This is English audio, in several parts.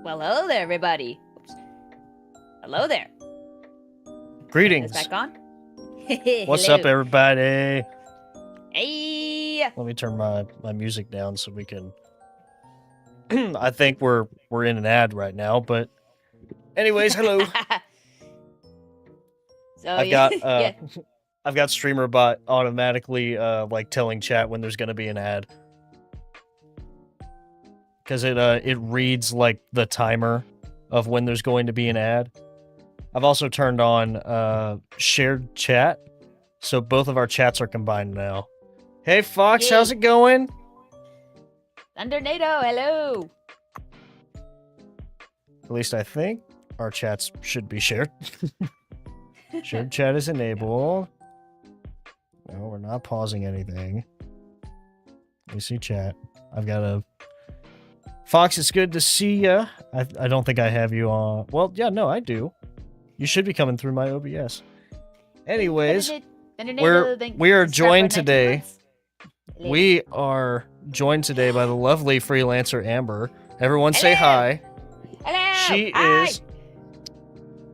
Well, hello there, everybody. Oops. Hello there. Greetings. Is this back on? What's Hello. up, everybody? Hey. Let me turn my music down so we can. I think we're in an ad right now, but anyways, hello. So I've got yeah. I've got StreamerBot automatically like telling chat when there's gonna be an ad. Because it reads like the timer of when there's going to be an ad. I've also turned on shared chat, so both of our chats are combined now. Hey Fox, Yay. how's it going? Thundernado, hello. At least I think our chats should be shared. Shared chat is enabled. No, we're not pausing anything. Let me see chat. I've got a... Fox, it's good to see ya. I don't think I have you on... Well, yeah, no, I do. You should be coming through my OBS. Anyways, we are joined today. We are joined today by the lovely freelancer Amber. Everyone say hi. Hello.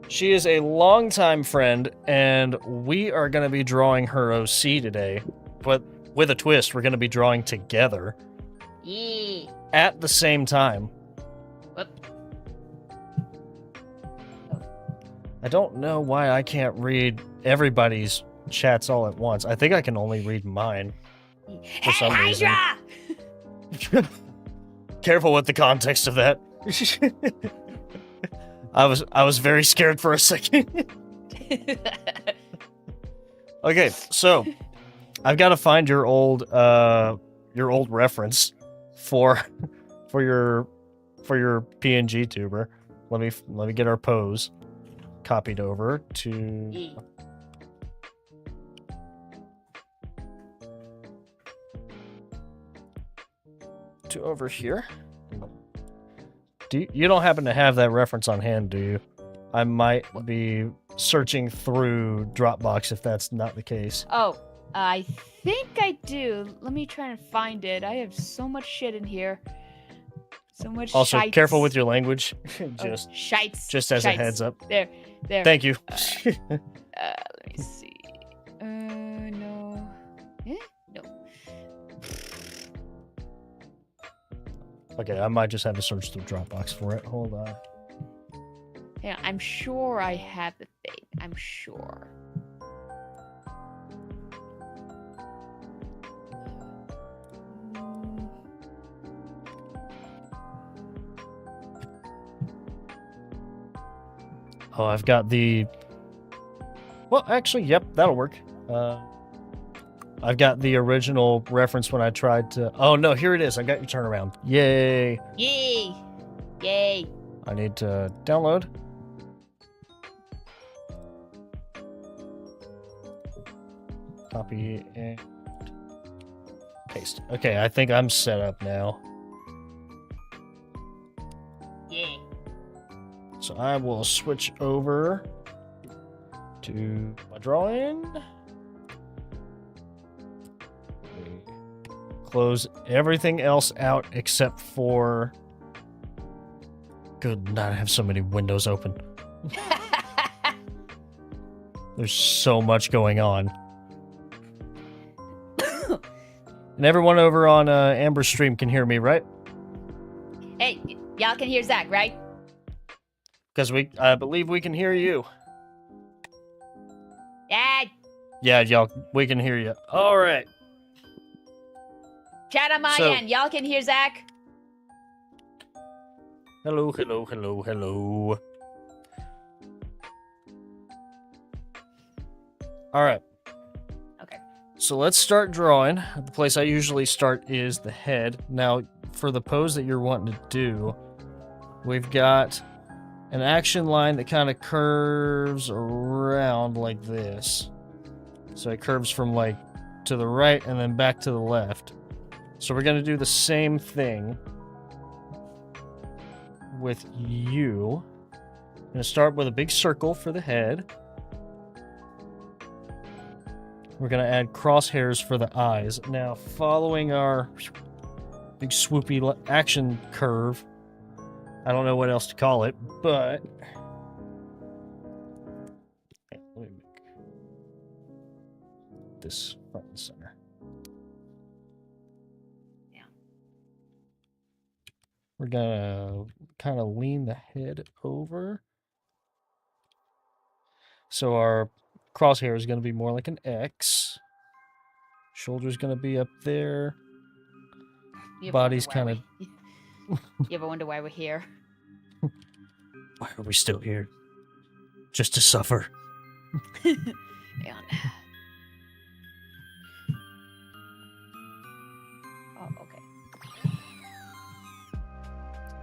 She is a longtime friend, and we are going to be drawing her OC today. But with a twist, we're going to be drawing together. Yeah. At the same time. Whoop. I don't know why I can't read everybody's chats all at once. I think I can only read mine. For some reason. Hydra! Careful with the context of that. I was very scared for a second. Okay, so I've got to find your old reference for your PNG tuber. Let me get our pose copied over to over here. You don't happen to have that reference on hand, do you? I might be searching through Dropbox if that's not the case. Oh, I think I do. Let me try and find it. I have so much shit in here. So much Also, shites. careful with your language. Shites. Just as a heads up. There. Thank you. Let me see. No. Eh? No. Okay, I might just have to search through Dropbox for it. Hold on. Yeah, I'm sure I have the thing. I'm sure. Oh, I've got the... Well, actually, yep, that'll work. I've got the original reference when I tried to... Oh, no, here it is. I got your turnaround. Yay. Yay. Yay. I need to download. Copy and paste. Okay, I think I'm set up now. Yeah. So I will switch over to my drawing. Close everything else out except for... Good night, I have so many windows open. There's so much going on. And everyone over on Amber's stream can hear me, right? Hey, y'all can hear Zach, right? Because I believe we can hear you. Yeah. Yeah, y'all, we can hear you. All right. Chat on my end. Y'all can hear Zach? Hello, hello, hello, hello. All right. Okay. So let's start drawing. The place I usually start is the head. Now, for the pose that you're wanting to do, we've got an action line that kind of curves around like this. So it curves from like to the right and then back to the left. So we're going to do the same thing with you. I'm going to start with a big circle for the head. We're going to add crosshairs for the eyes. Now, following our big swoopy action curve, I don't know what else to call it, but let me make this front and center. Yeah. We're gonna kind of lean the head over. So our crosshair is gonna be more like an X. Shoulder's gonna be up there. You ever Body's wonder why kind of. You ever wonder why we're here? Why are we still here? Just to suffer. And oh, okay.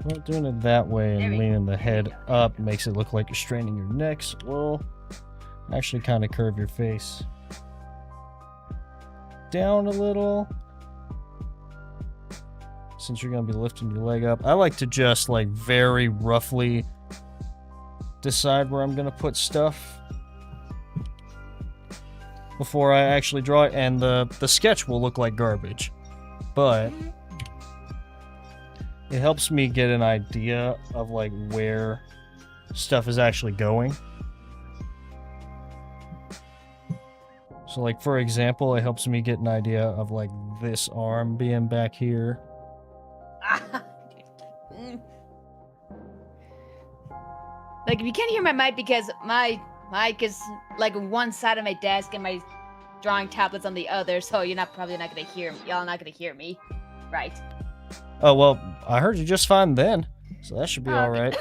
Well, doing it that way There and we leaning go. the There we head go. There we up makes it look like you're straining your neck. So we'll actually kind of curve your face down a little. Since you're going to be lifting your leg up, I like to just like very roughly decide where I'm going to put stuff before I actually draw it, and the sketch will look like garbage, but it helps me get an idea of like where stuff is actually going. So like for example, it helps me get an idea of like this arm being back here. Like, if you can't hear my mic because my mic is like one side of my desk and my drawing tablet's on the other, so you're probably not gonna hear me. Y'all not gonna hear me, right? Oh well, I heard you just fine then, so that should be all right.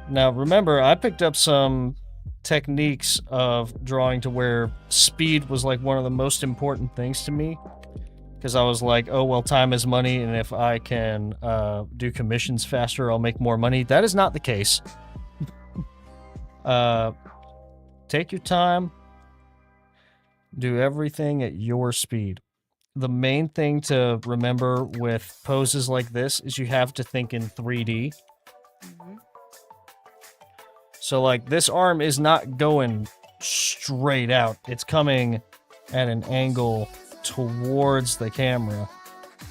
Now remember, I picked up some techniques of drawing to where speed was like one of the most important things to me, because I was like, oh well, time is money, and if I can do commissions faster, I'll make more money. That is not the case. Take your time, do everything at your speed. The main thing to remember with poses like this is you have to think in 3D. So like this arm is not going straight out. It's coming at an angle towards the camera.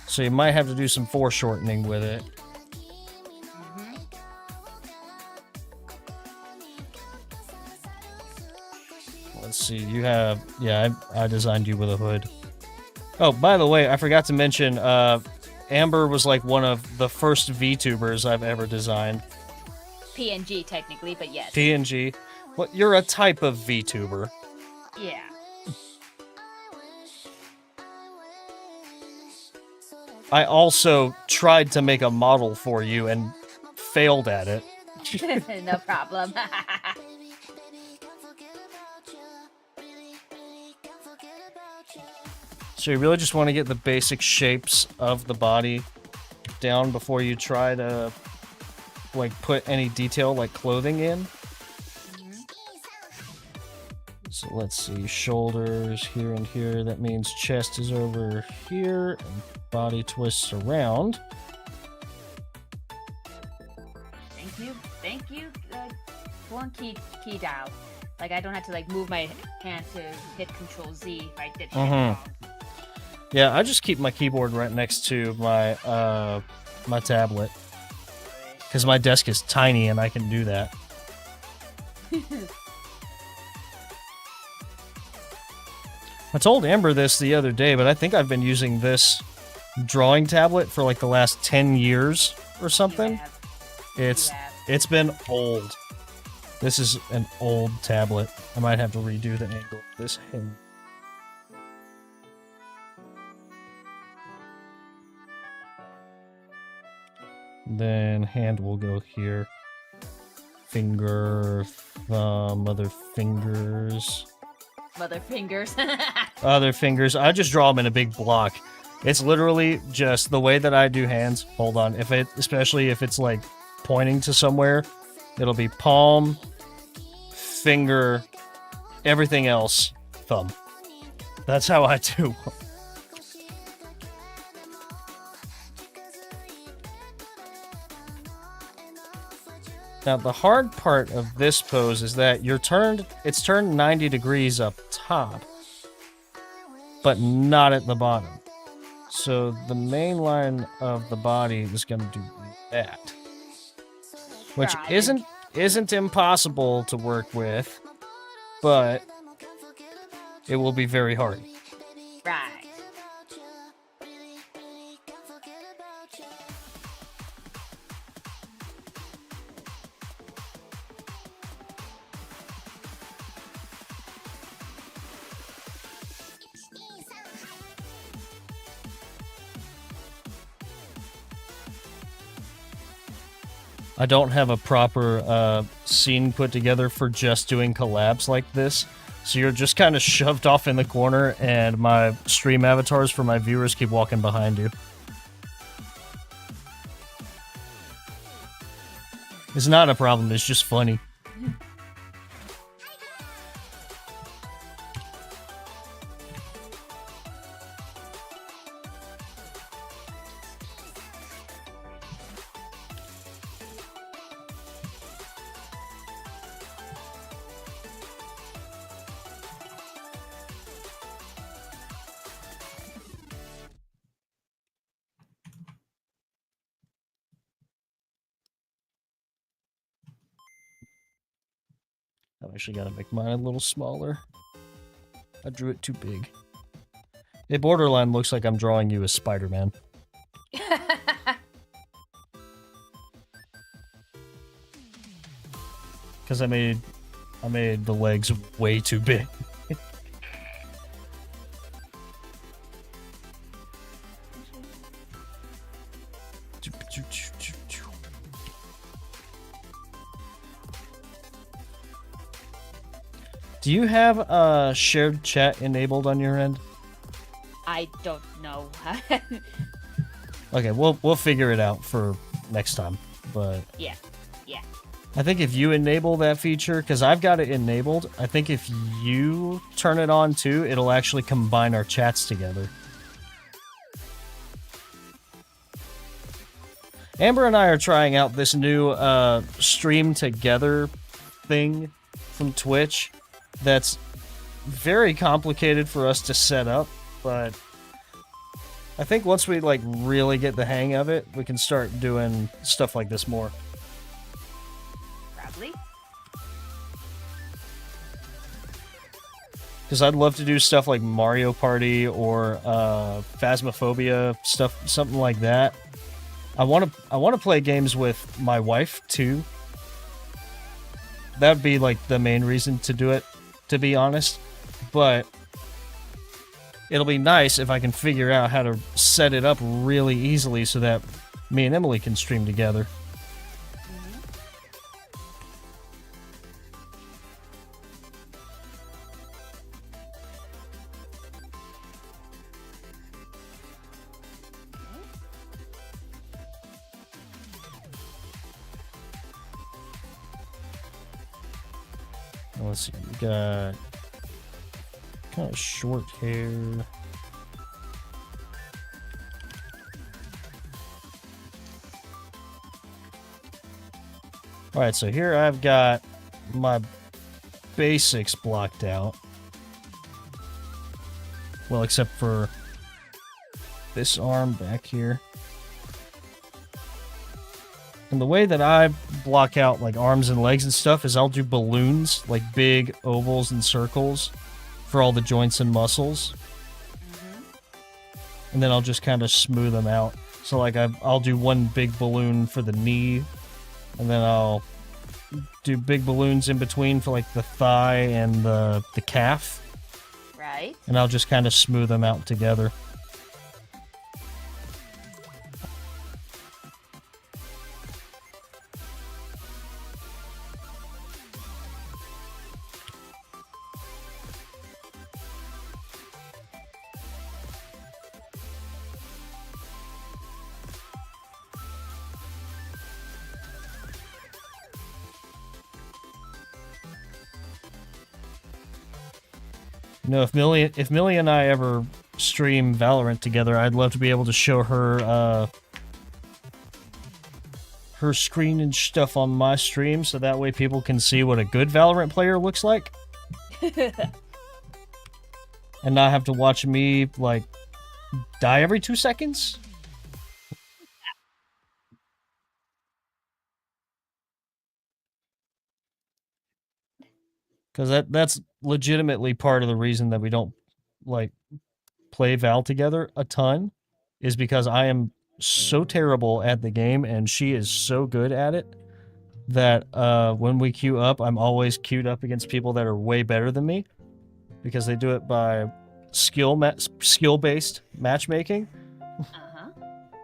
So you might have to do some foreshortening with it. Let's see, you have, yeah, I designed you with a hood. Oh, by the way, I forgot to mention, Amber was like one of the first VTubers I've ever designed. PNG technically, but yes. PNG. Well, you're a type of VTuber. Yeah. I also tried to make a model for you and failed at it. No problem. So you really just want to get the basic shapes of the body down before you try to like put any detail like clothing in. So let's see, shoulders here and here. That means chest is over here and body twists around. Thank you. One key down. Like I don't have to like move my hand to hit Control Z if I did. Wrong. Yeah, I just keep my keyboard right next to my my tablet because my desk is tiny and I can do that. I told Amber this the other day, but I think I've been using this drawing tablet for like the last 10 years or something. It's been old. This is an old tablet. I might have to redo the angle of this head. Then hand will go here. Finger, thumb, other fingers. Mother fingers. Other fingers. I just draw them in a big block. It's literally just the way that I do hands. Hold on. Especially if it's like pointing to somewhere, it'll be palm, finger, everything else, thumb. That's how I do. Now, the hard part of this pose is that it's turned 90 degrees up top, but not at the bottom. So the main line of the body is going to do that, which Right. isn't impossible to work with, but it will be very hard. Right. I don't have a proper scene put together for just doing collabs like this. So you're just kind of shoved off in the corner, and my stream avatars for my viewers keep walking behind you. It's not a problem, it's just funny. I've actually got to make mine a little smaller. I drew it too big. It borderline looks like I'm drawing you as Spider-Man. Because I made the legs way too big. Do you have shared chat enabled on your end? I don't know. Okay, we'll figure it out for next time. But yeah. I think if you enable that feature, because I've got it enabled, I think if you turn it on too, it'll actually combine our chats together. Amber and I are trying out this new stream together thing from Twitch that's very complicated for us to set up, but I think once we like really get the hang of it, we can start doing stuff like this more. Probably. Because I'd love to do stuff like Mario Party or Phasmophobia stuff, something like that. I want to play games with my wife too. That'd be like the main reason to do it, to be honest. But it'll be nice if I can figure out how to set it up really easily so that me and Emily can stream together. Let's see, we got kind of short hair. Alright, so here I've got my basics blocked out. Well, except for this arm back here. And the way that I block out like arms and legs and stuff is I'll do balloons, like big ovals and circles for all the joints and muscles. And then I'll just kind of smooth them out. So like I'll do one big balloon for the knee, and then I'll do big balloons in between for like the thigh and the calf. Right. And I'll just kind of smooth them out together. You know, if Millie and I ever stream Valorant together, I'd love to be able to show her her screen and stuff on my stream, so that way people can see what a good Valorant player looks like. And not have to watch me, like, die every 2 seconds? Because that's legitimately part of the reason that we don't like play Val together a ton, is because I am so terrible at the game and she is so good at it that when we queue up, I'm always queued up against people that are way better than me because they do it by skill-based matchmaking. Uh-huh.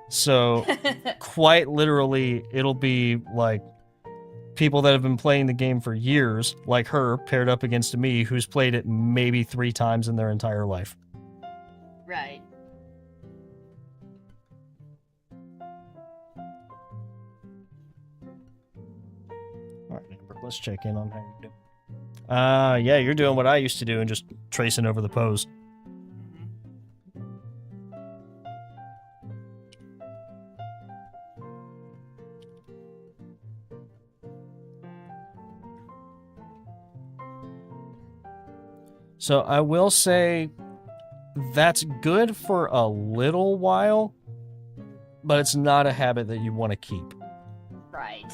So quite literally, it'll be like people that have been playing the game for years, like her, paired up against me, who's played it maybe 3 times in their entire life. Right. All right, Amber, let's check in on how you're doing. Yeah, you're doing what I used to do and just tracing over the pose. So I will say that's good for a little while, but it's not a habit that you want to keep. Right.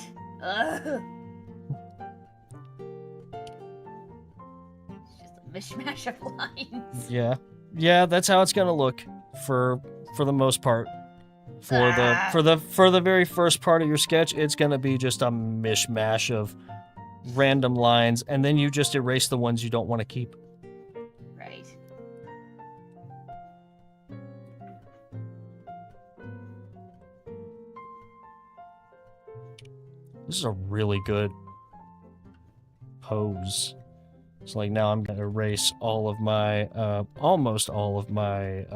Ugh. It's just a mishmash of lines. Yeah, that's how it's gonna look for the most part. For the very first part of your sketch, it's gonna be just a mishmash of random lines, and then you just erase the ones you don't want to keep. Right. This is a really good pose. It's like now I'm gonna erase all of my, almost all of my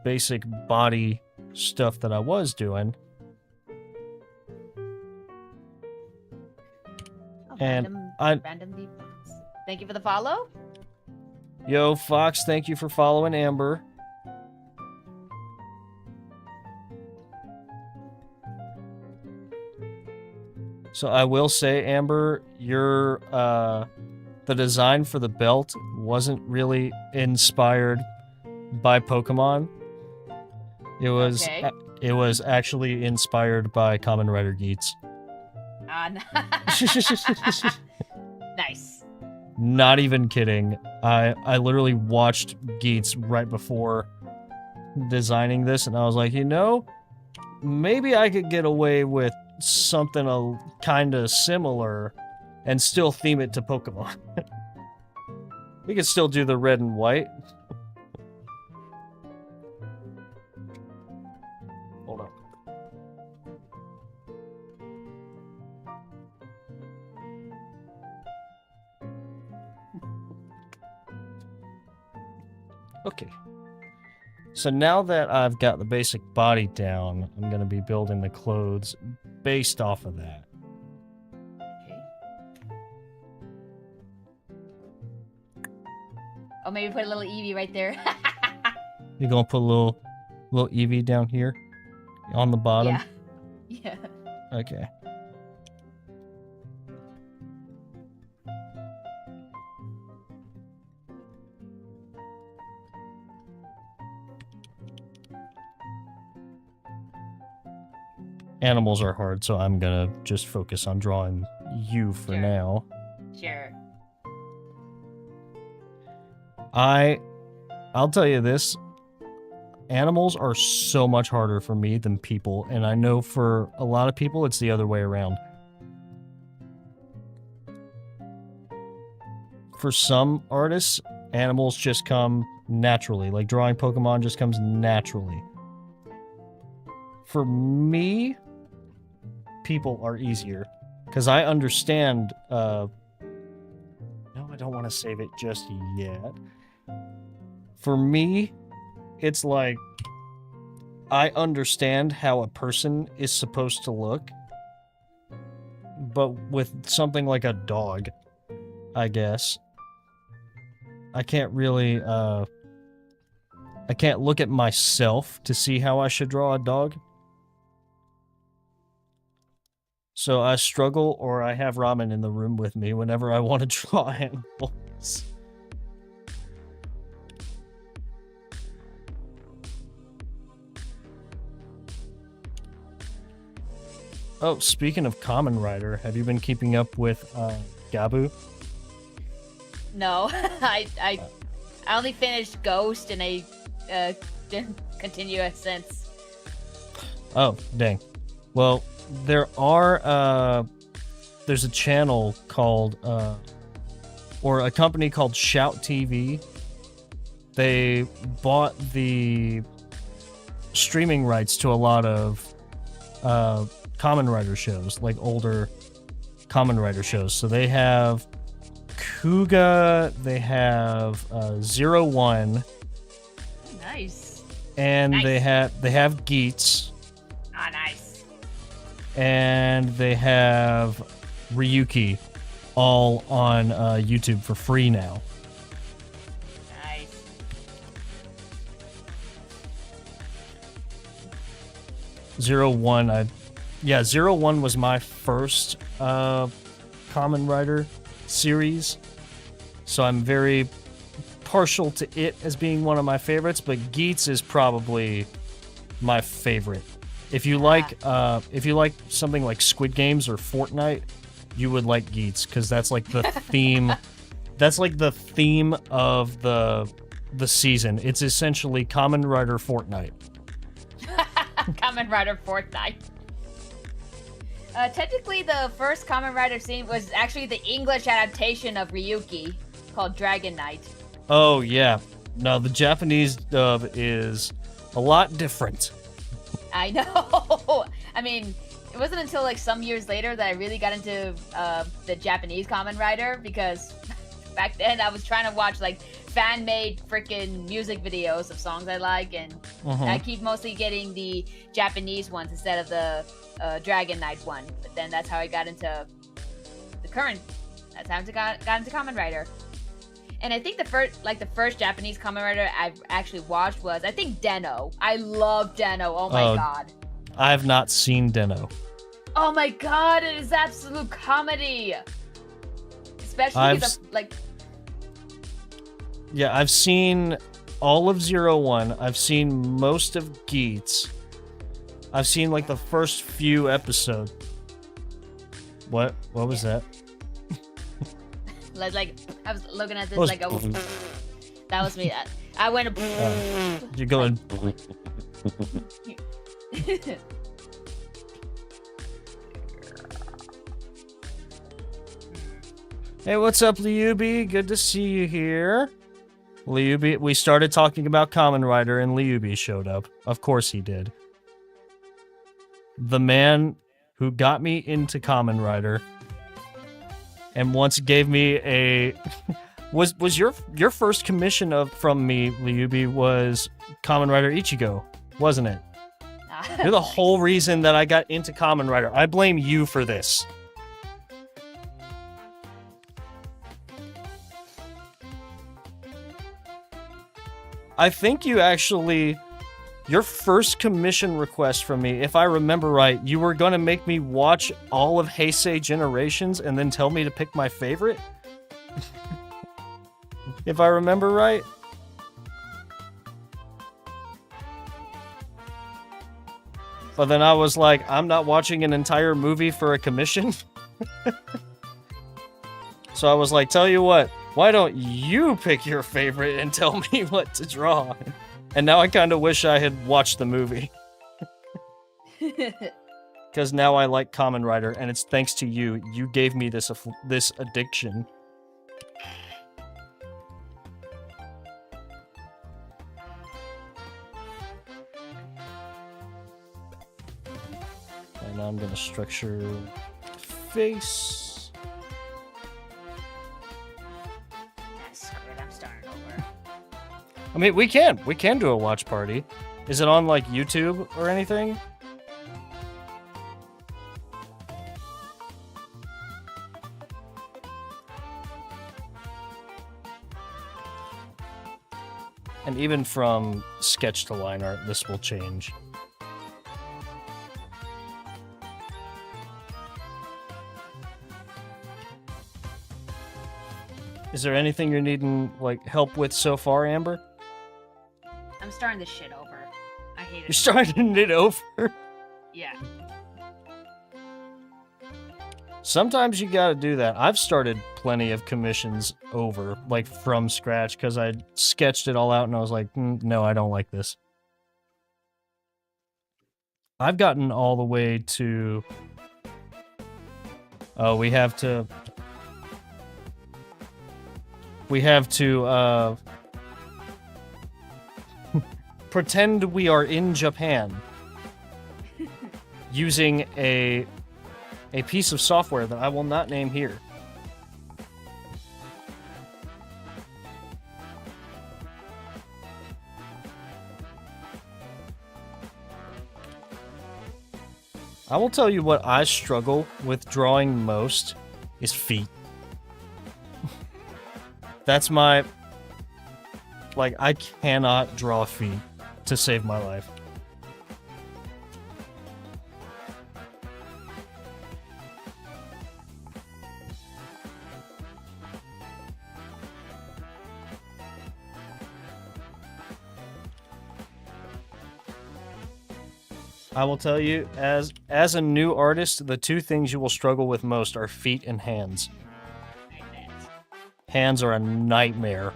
basic body stuff that I was doing. Oh, And randomly. Thank you for the follow. Yo, Fox, thank you for following Amber. So I will say, Amber, your the design for the belt wasn't really inspired by Pokemon. It was Okay. it was actually inspired by Kamen Rider Geats. Nice. Not even kidding. I literally watched Geats right before designing this, and I was like, you know, maybe I could get away with something kind of similar and still theme it to Pokemon. We could still do the red and white. Hold on. Okay. So now that I've got the basic body down, I'm going to be building the clothes based off of that. Okay. Oh, maybe put a little Eevee right there. You're going to put a little Eevee down here on the bottom? Yeah. Okay. Animals are hard, so I'm gonna just focus on drawing you for Sure. now. Sure. I'll tell you this. Animals are so much harder for me than people, and I know for a lot of people it's the other way around. For some artists, animals just come naturally. Like drawing Pokemon just comes naturally. For me, people are easier. Because I understand, no, I don't want to save it just yet. For me, it's like, I understand how a person is supposed to look. But with something like a dog, I guess, I can't really, I can't look at myself to see how I should draw a dog. So I struggle, or I have ramen in the room with me whenever I want to draw animals. Oh, speaking of Kamen Rider, have you been keeping up with Gabu? No, I only finished Ghost, and I didn't continue it since. Oh, dang. Well, there's a channel called, or a company called Shout TV. They bought the streaming rights to a lot of Kamen Rider shows, like older Kamen Rider shows. So they have Kuga, they have 01, Nice. and Nice. they have Geats, Ah, nice. and they have Ryuki, all on YouTube for free now. Nice. Zero One was my first Kamen Rider series, so I'm very partial to it as being one of my favorites. But Geats is probably my favorite. If you like something like Squid Games or Fortnite, you would like Geats, because that's like the theme. That's like the theme of the season. It's essentially Kamen Rider Fortnite. Kamen Rider Fortnite. Technically, the first Kamen Rider scene was actually the English adaptation of Ryuki, called Dragon Knight. Oh yeah, no, the Japanese dub is a lot different. I know. I mean, it wasn't until like some years later that I really got into the Japanese Kamen Rider, because back then I was trying to watch like fan-made freaking music videos of songs I like, and I keep mostly getting the Japanese ones instead of the Dragon Knight one. But then that's how I got into the current. That's how I got into Kamen Rider. And I think the first Japanese Kamen Rider I've actually watched was, I think, Den-O. I love Den-O. Oh my god. I have not seen Den-O. Oh my god, it is absolute comedy. Especially Yeah, I've seen all of 01. I've seen most of Geats. I've seen like the first few episodes. What was that? Like I was looking at this like that was me. I went. You're going. Hey, what's up, Liubi? Good to see you here. Liubi, we started talking about Kamen Rider and Liubi showed up. Of course he did. The man who got me into Kamen Rider and once gave me a was your first commission from me, Liubi, was Kamen Rider Ichigo, wasn't it? You're the whole reason that I got into Kamen Rider. I blame you for this. I think you actually, your first commission request from me, if I remember right, you were going to make me watch all of Heisei Generations and then tell me to pick my favorite? If I remember right? But then I was like, I'm not watching an entire movie for a commission. So I was like, tell you what, why don't you pick your favorite and tell me what to draw? And now I kind of wish I had watched the movie. Because now I like Kamen Rider, and it's thanks to you. You gave me this addiction. And now I'm going to structure face. I'm starting over. I mean, we can do a watch party. Is it on like YouTube or anything? And even from sketch to line art, this will change. Is there anything you're needing like help with so far, Amber? I'm starting this shit over. I hate it. You're starting it over? Yeah. Sometimes you gotta do that. I've started plenty of commissions over, like from scratch, because I sketched it all out and I was like, no, I don't like this. I've gotten all the way to... Oh, we have to... pretend we are in Japan using a piece of software that I will not name here. I will tell you what I struggle with drawing most is feet. That's my... Like, I cannot draw feet to save my life. I will tell you, as a new artist, the two things you will struggle with most are feet and hands. Hands are a nightmare.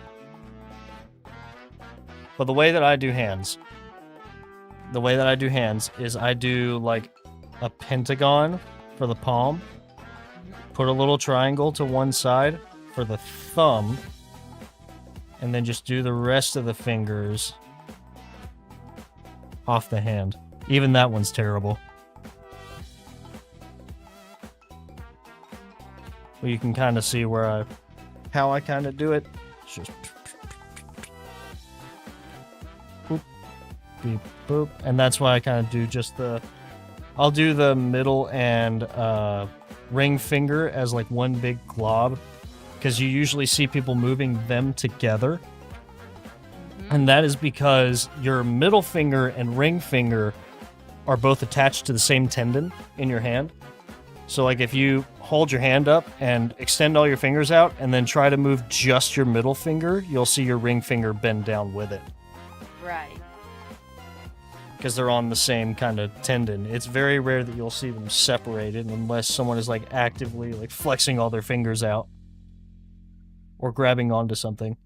But the way that I do hands is I do like a pentagon for the palm, put a little triangle to one side for the thumb, and then just do the rest of the fingers off the hand. Even that one's terrible. Well, you can kind of see where how I kind of do it. It's just boop, beep, boop, and that's why I kind of do just I'll do the middle and ring finger as like one big glob, because you usually see people moving them together, and that is because your middle finger and ring finger are both attached to the same tendon in your hand. So like if you hold your hand up and extend all your fingers out and then try to move just your middle finger, you'll see your ring finger bend down with it. Right. Because they're on the same kind of tendon. It's very rare that you'll see them separated unless someone is like actively like flexing all their fingers out or grabbing onto something.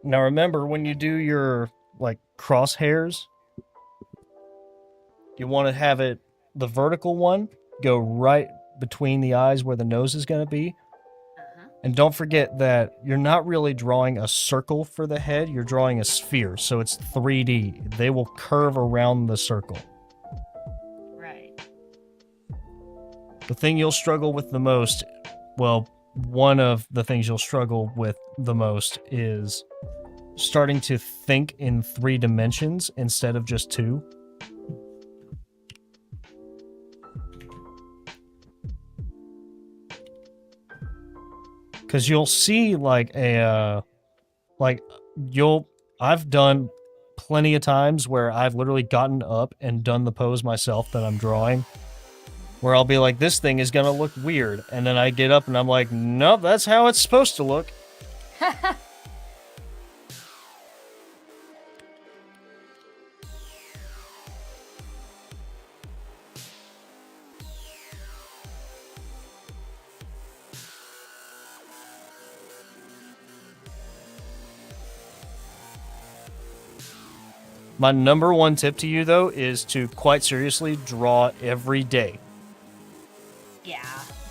Now remember, when you do your, like, crosshairs, you want to have it, the vertical one, go right between the eyes where the nose is going to be. And don't forget that you're not really drawing a circle for the head, you're drawing a sphere, so it's 3D. They will curve around the circle. Right. The thing you'll struggle with the most, well, one of the things you'll struggle with the most is starting to think in 3 dimensions instead of just 2. Because you'll see like I've done plenty of times where I've literally gotten up and done the pose myself that I'm drawing, where I'll be like, this thing is gonna look weird, and then I get up and I'm like, nope, that's how it's supposed to look. My number one tip to you, though, is to quite seriously draw every day. Yeah.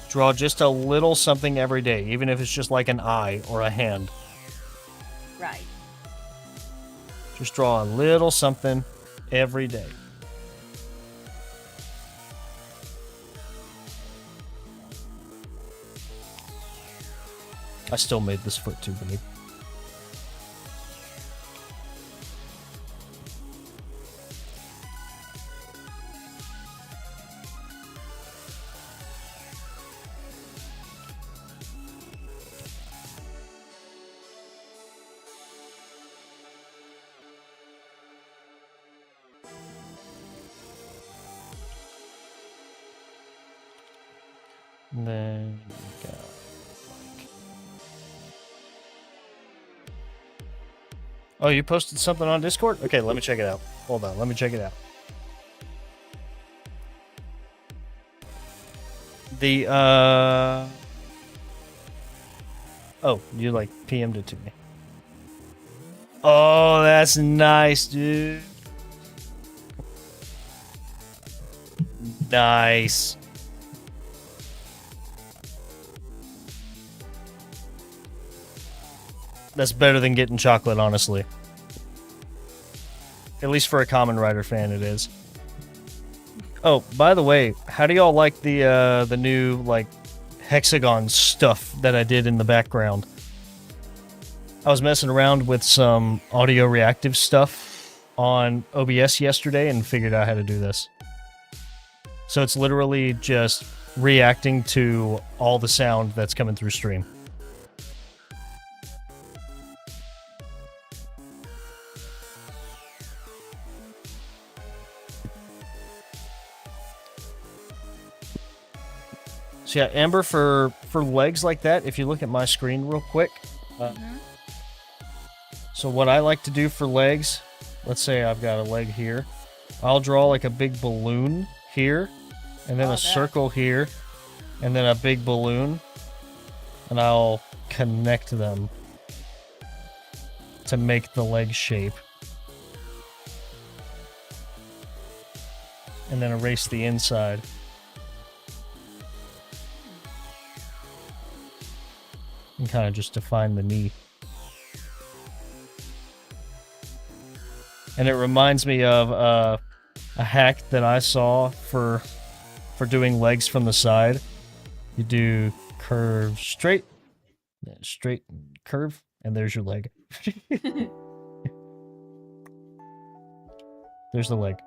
Draw just a little something every day, even if it's just like an eye or a hand. Right. Just draw a little something every day. I still made this foot too big. And then you got like... Oh, you posted something on Discord? Okay, let me check it out. Hold on, let me check it out. The, Oh, you, like, PM'd it to me. Oh, that's nice, dude. Nice. That's better than getting chocolate, honestly. At least for a Kamen Rider fan, it is. Oh, by the way, how do y'all like the new, like, hexagon stuff that I did in the background? I was messing around with some audio reactive stuff on OBS yesterday and figured out how to do this. So it's literally just reacting to all the sound that's coming through stream. So yeah, Amber, for legs like that, if you look at my screen real quick. So what I like to do for legs, let's say I've got a leg here. I'll draw like a big balloon here, and then a circle here, and then a big balloon, and I'll connect them to make the leg shape. And then erase the inside. And kind of just define the knee. And it reminds me of a hack that I saw for doing legs from the side. You do curve straight, straight curve, and there's your leg. There's the leg.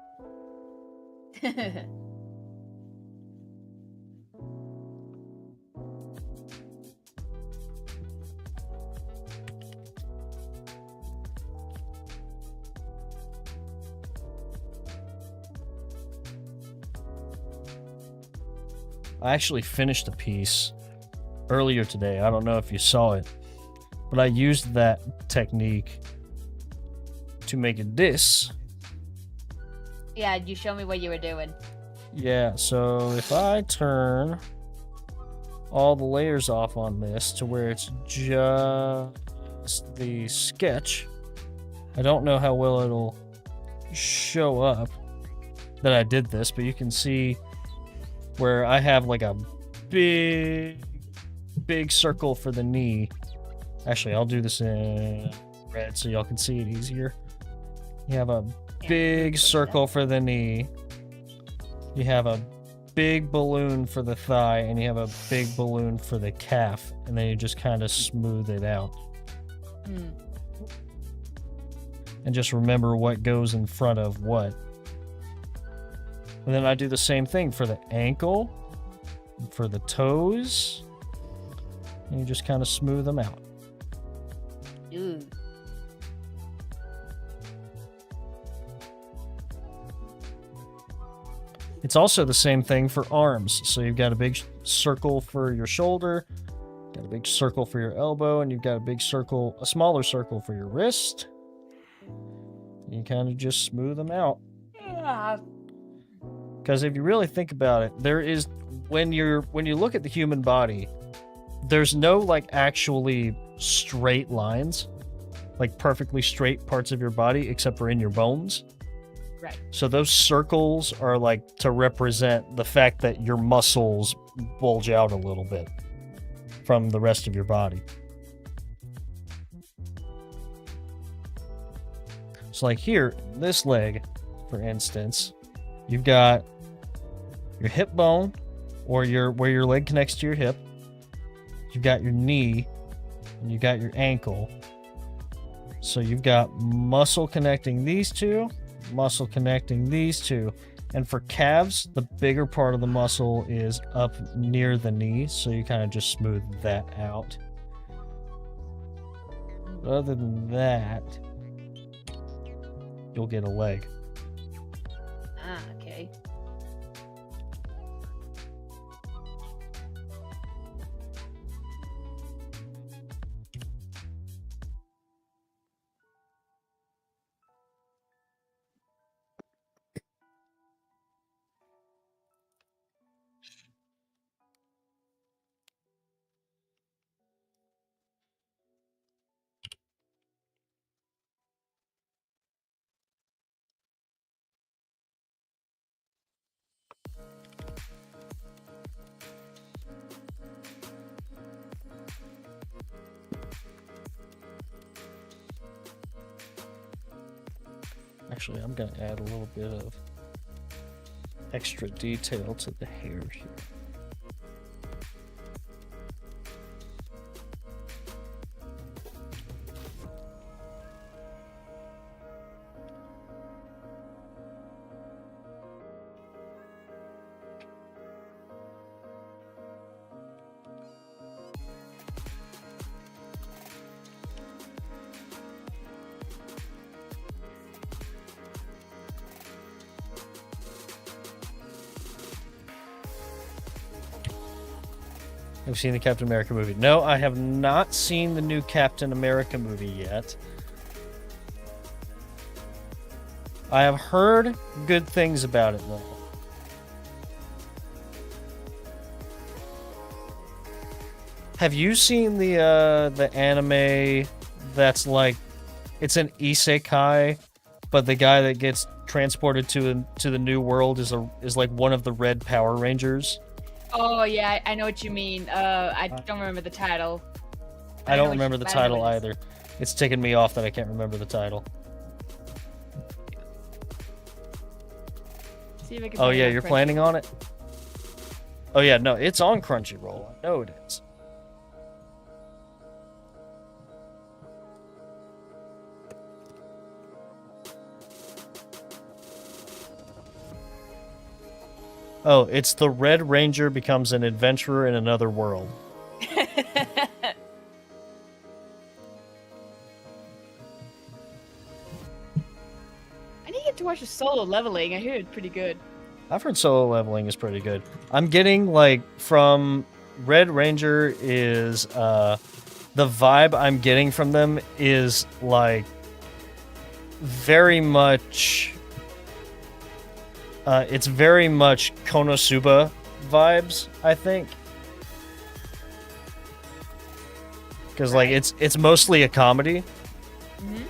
I actually finished a piece earlier today. I don't know if you saw it, but I used that technique to make this. Yeah, you showed me what you were doing. Yeah, so if I turn all the layers off on this to where it's just the sketch, I don't know how well it'll show up that I did this, but you can see where I have like a big circle for the knee. Actually, I'll do this in red so y'all can see it easier. You have a big circle for the knee. You have a big balloon for the thigh, and you have a big balloon for the calf, and then you just kind of smooth it out. And just remember what goes in front of what. And then I do the same thing for the ankle, for the toes, and you just kind of smooth them out. Ooh. It's also the same thing for arms. So you've got a big circle for your shoulder, got a big circle for your elbow, and you've got a big circle, a smaller circle for your wrist. You kind of just smooth them out. Because if you really think about it, there is, when you look at the human body, there's no like actually straight lines, like perfectly straight parts of your body, except for in your bones. Right. So those circles are like to represent the fact that your muscles bulge out a little bit from the rest of your body. So like here, this leg, for instance, you've got your hip bone, or where your leg connects to your hip. You've got your knee, and you got your ankle. So you've got muscle connecting these two, muscle connecting these two. And for calves, the bigger part of the muscle is up near the knee, so you kind of just smooth that out. But other than that, you'll get a leg. Ah, okay. Actually, I'm gonna add a little bit of extra detail to the hair here. Have you seen the Captain America movie? No, I have not seen the new Captain America movie yet. I have heard good things about it, though. Have you seen the anime that's like, it's an isekai, but the guy that gets transported to the new world is like one of the Red Power Rangers? Oh yeah, I know what you mean. I don't remember the title. I don't remember the title either. It's taken me off that I can't remember the title. See if I can Oh find it yeah, on you're Crunchyroll. planning on it? Oh yeah, no, it's on Crunchyroll. I know it is. Oh, it's the Red Ranger becomes an adventurer in another world. I need to get to watch the Solo Leveling. I hear it's pretty good. I've heard Solo Leveling is pretty good. I'm getting, like, from Red Ranger is, the vibe I'm getting from them is, like, very much, it's very much Konosuba vibes, I think. Because, like, it's mostly a comedy. Mm-hmm.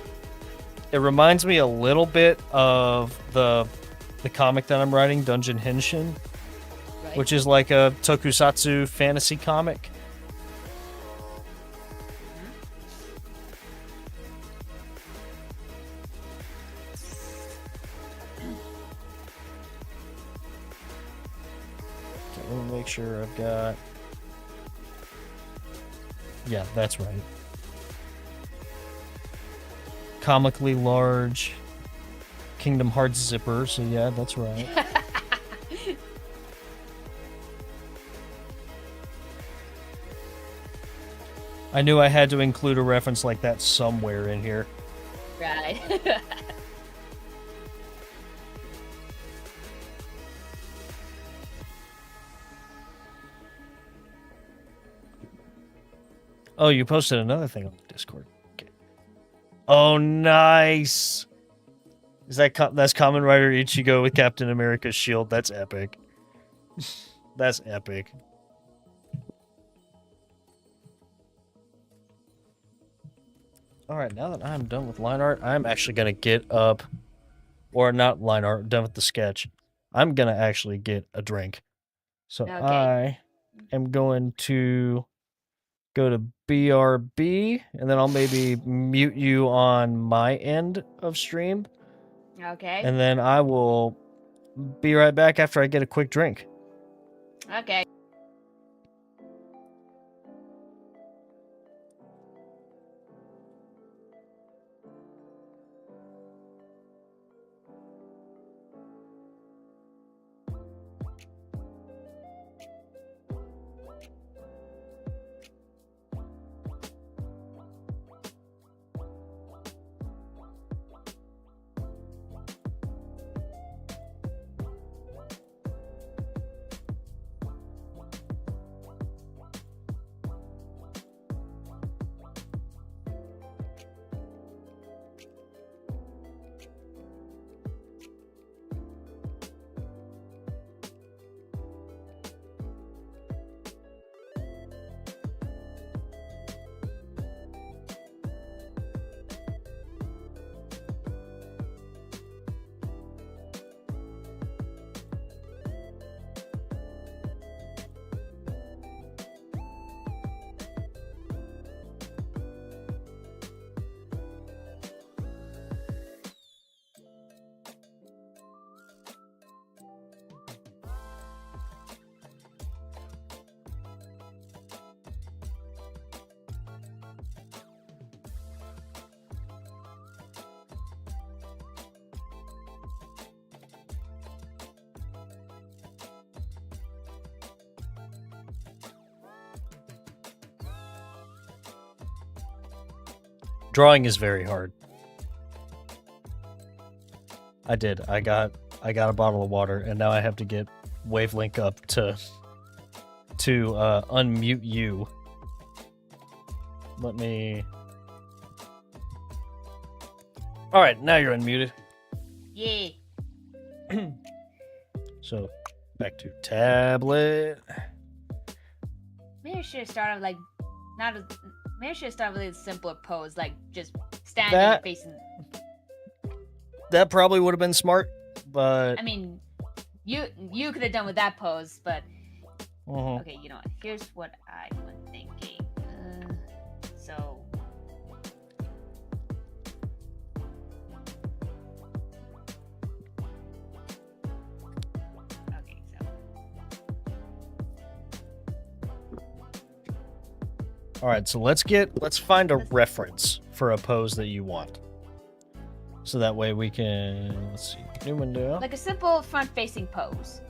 It reminds me a little bit of the comic that I'm writing, Dungeon Henshin, Right. which is like a tokusatsu fantasy comic. Okay, let me make sure I've got... Yeah, that's right. Comically large Kingdom Hearts zipper, so yeah, that's right. I knew I had to include a reference like that somewhere in here. Right. Oh, you posted another thing on Discord. Okay. Oh, nice. Is that's Kamen Rider Ichigo with Captain America's shield? That's epic. That's epic. All right, now that I'm done with line art, I'm actually gonna get up, or not line art, done with the sketch. I'm gonna actually get a drink. So Okay. I am going to go to BRB, and then I'll maybe mute you on my end of stream, Okay. and then I will be right back after I get a quick drink. Okay. Drawing is very hard. I did. I got a bottle of water, and now I have to get Wavelink up to unmute you. Let me. All right, now you're unmuted. Yeah. So, back to tablet. Maybe I should have started like maybe I should have started with a simpler pose, like just standing That- facing. That probably would have been smart, but I mean, you could have done with that pose, but Mhm. okay. You know what? Here's what I was thinking. So. Okay, so. all right. So let's find a reference for a pose that you want, so that way we can let's see new window. Like a simple front-facing pose.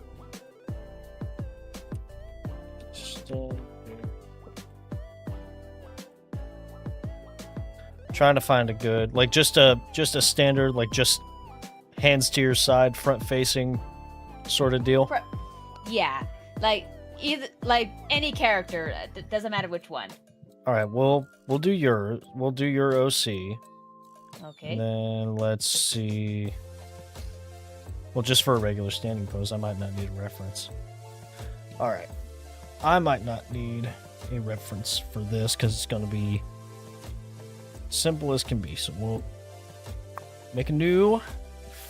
Trying to find a good like just a standard like just hands to your side front facing sort of deal. Yeah, like either like any character. Doesn't matter which one. All right, we'll do your OC. Okay. And then let's see. Well, just for a regular standing pose, I might not need a reference. All right, I might not need a reference for this because it's going to be simple as can be. So we'll make a new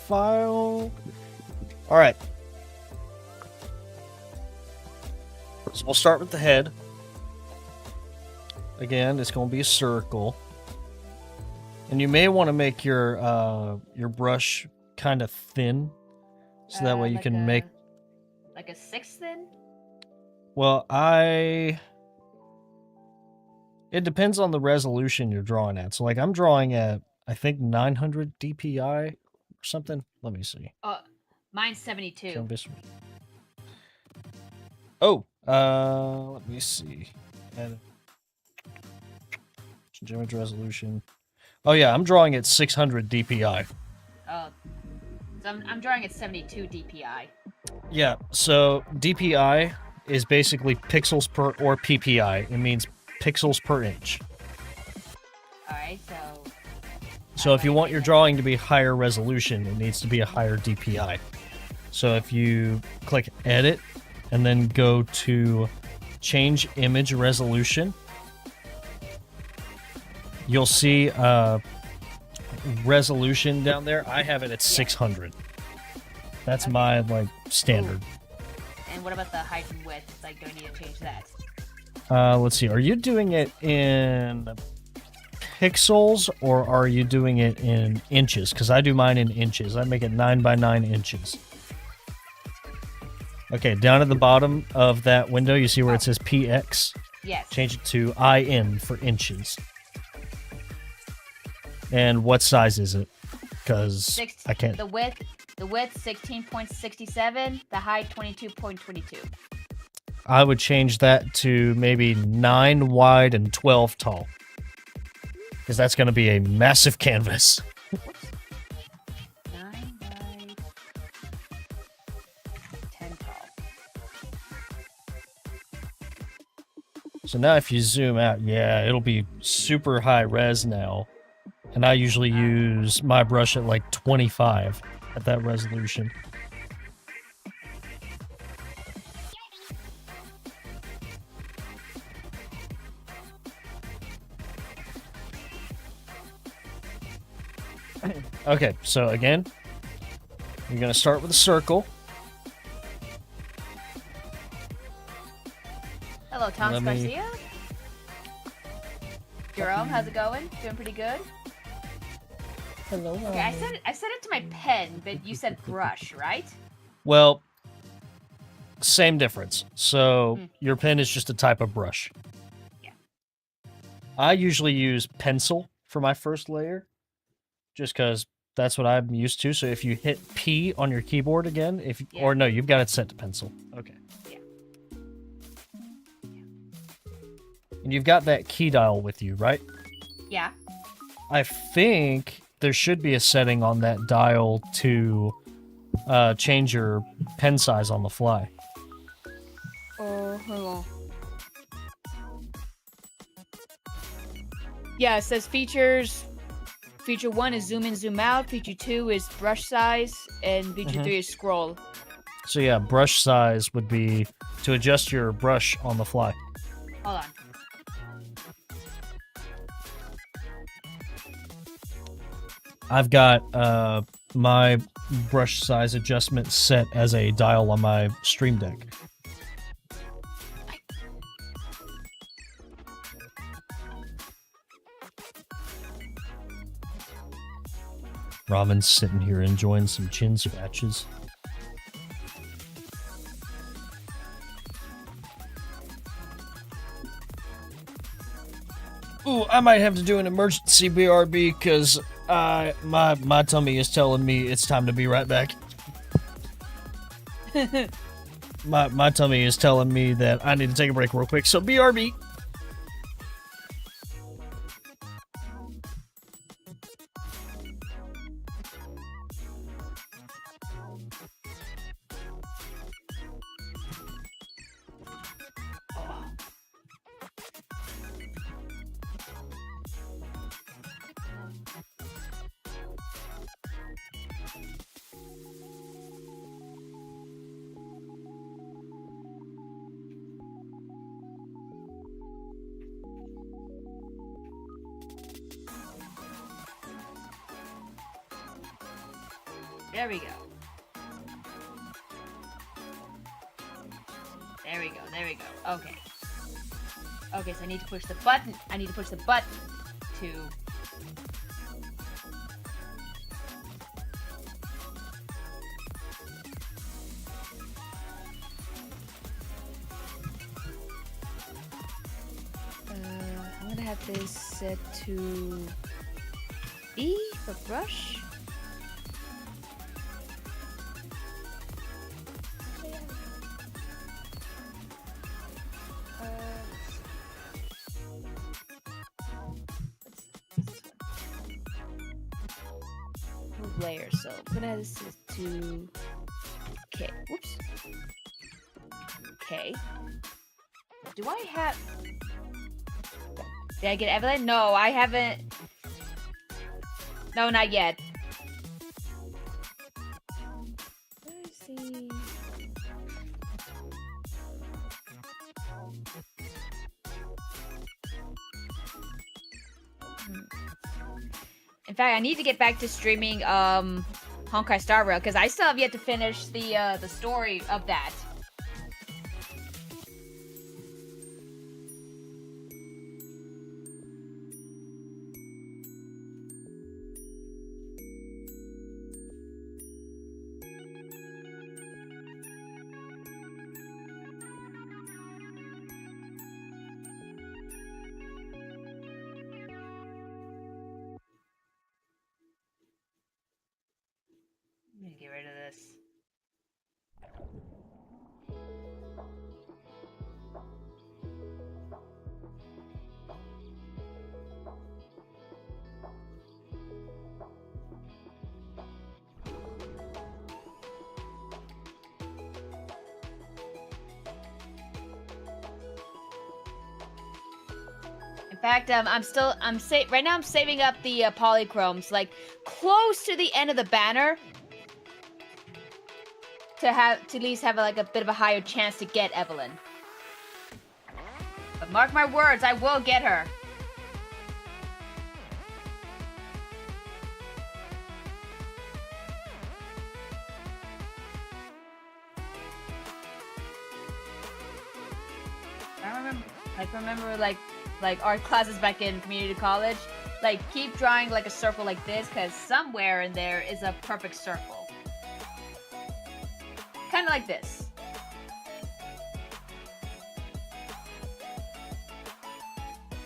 file. All right. So we'll start with the head. Again, it's going to be a circle. And you may want to make your brush kind of thin, so that way you Like can make. like a 6 then. Well, it depends on the resolution you're drawing at. So, like, I'm drawing at I think 900 DPI or something. Let me see. Mine's 72. Oh, let me see. Image resolution. Oh yeah, I'm drawing at 600 DPI. Oh, so I'm drawing at 72 DPI. Yeah, so DPI is basically pixels per, or PPI. It means pixels per inch. All right, so. So if you want your drawing to be higher resolution, it needs to be a higher DPI. So if you click Edit and then go to Change Image Resolution, you'll see resolution down there. I have it at 600. That's Okay. my like standard. And what about the height and width? Like, do I need to change that? Let's see. Are you doing it in pixels or are you doing it in inches? Because I do mine in inches. I make it 9 by 9 inches. Okay, down at the bottom of that window, you see where it says PX? Yes. Change it to IN for inches. And what size is it? Because I can't. The width 16.67. The height 22.22. I would change that to maybe 9 wide and 12 tall. Because that's going to be a massive canvas. 9 by 10 tall. So now if you zoom out, yeah, it'll be super high res now. And I usually use my brush at like 25 at that resolution. Okay, so again, you're going to start with a circle. Hello, Tom Let me- Garcia. Jerome, how's it going? Doing pretty good. Hello. Okay, I said it to my pen, but you said brush, right? Well, same difference. So Hmm. your pen is just a type of brush. Yeah. I usually use pencil for my first layer, just because that's what I'm used to. So if you hit P on your keyboard again, Yeah. or no, you've got it set to pencil. Okay. Yeah. And you've got that key dial with you, right? Yeah. I think there should be a setting on that dial to change your pen size on the fly. Oh, hold on. Yeah, it says features. Feature 1 is zoom in, zoom out. Feature 2 is brush size. And feature 3 is scroll. So yeah, brush size would be to adjust your brush on the fly. Hold on. I've got my brush size adjustment set as a dial on my Stream Deck. Robin's sitting here enjoying some chin scratches. Ooh, I might have to do an emergency BRB because my tummy is telling me it's time to be right back. my tummy is telling me that I need to take a break real quick, so BRB. There we go. There we go. There we go. Okay. Okay, so I need to push the button. I need to push the button to... I'm gonna have this set to E for brush. Layers, so I'm gonna have this set to K. Whoops. K. Do I have... Did I get Evelyn? No, I haven't. No, not yet. Let's see. In fact, I need to get back to streaming Honkai Star Rail because I still have yet to finish the story of that. I'm gonna get rid of this. In fact, right now I'm saving up the polychromes, like close to the end of the banner, to at least have like a bit of a higher chance to get Evelyn. But mark my words, I will get her. I remember like art classes back in community college. Like keep drawing like a circle like this, because somewhere in there is a perfect circle. Kind of like this.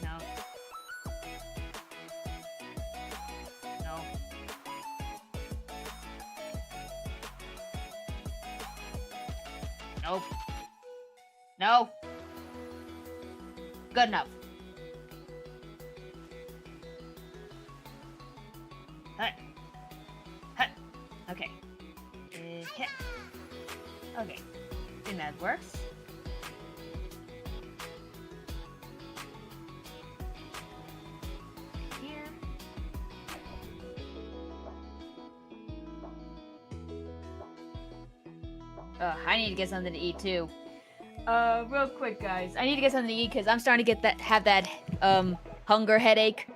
No. No. Nope. No. Good enough. Hut. Hut. Okay. Hit. Okay. I think that works. Here. I need to get something to eat too. Real quick, guys. I need to get something to eat because I'm starting to have that hunger headache.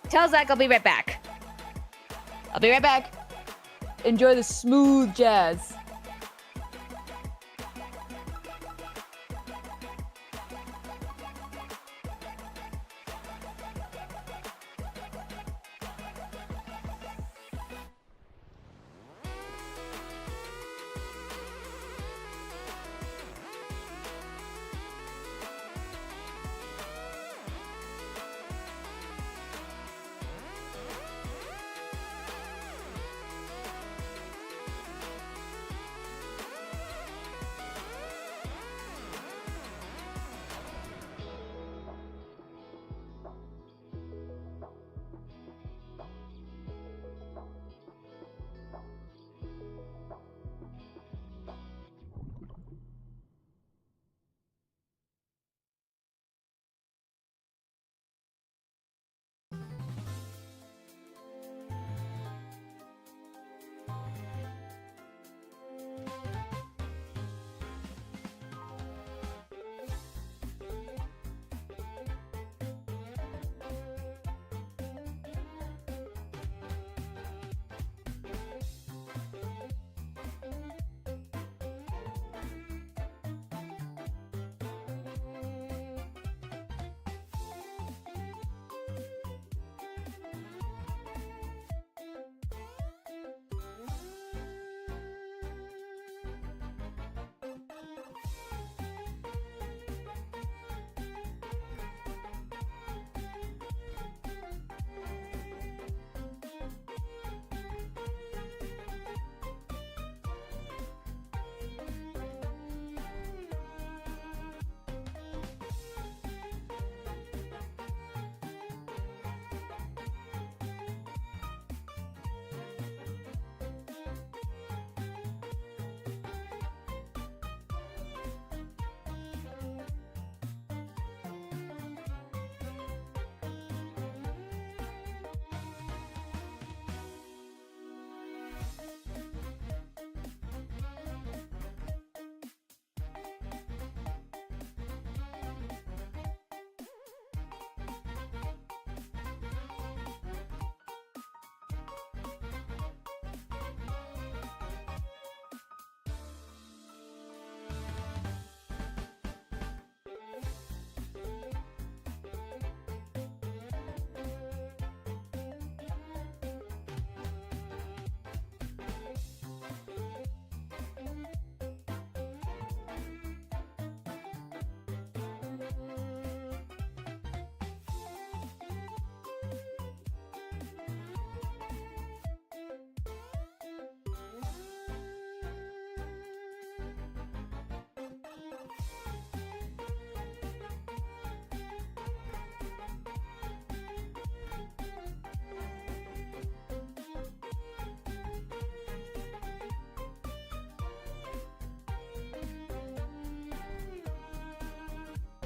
Tell Zach I'll be right back. I'll be right back. Enjoy the smooth jazz.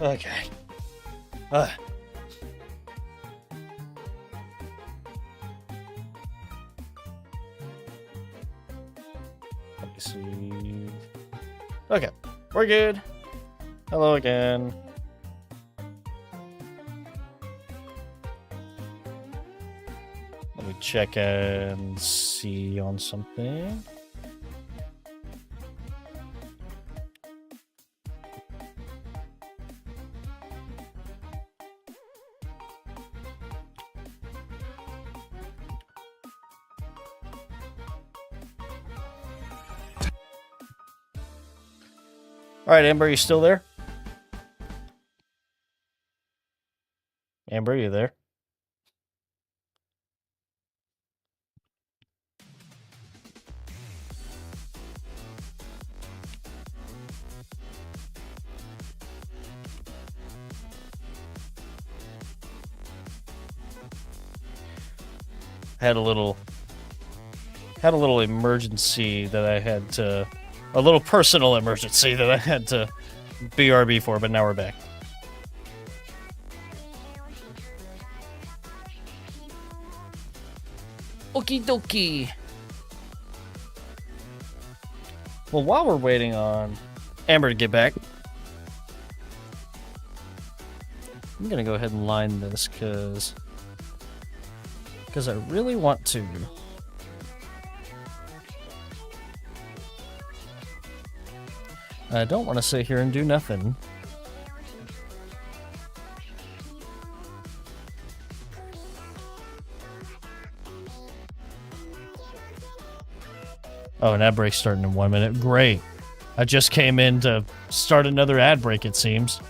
Okay. Let me see. Okay, we're good. Hello again. Let me check and see on something. All right, Amber, you still there? Amber, you there? had a little emergency that I had to, a little personal emergency that I had to BRB for, but now we're back. Okie dokie. Well, while we're waiting on Amber to get back, I'm gonna go ahead and line this because I really want to. I don't want to sit here and do nothing. Oh, an ad break's starting in 1 minute. Great. I just came in to start another ad break, it seems.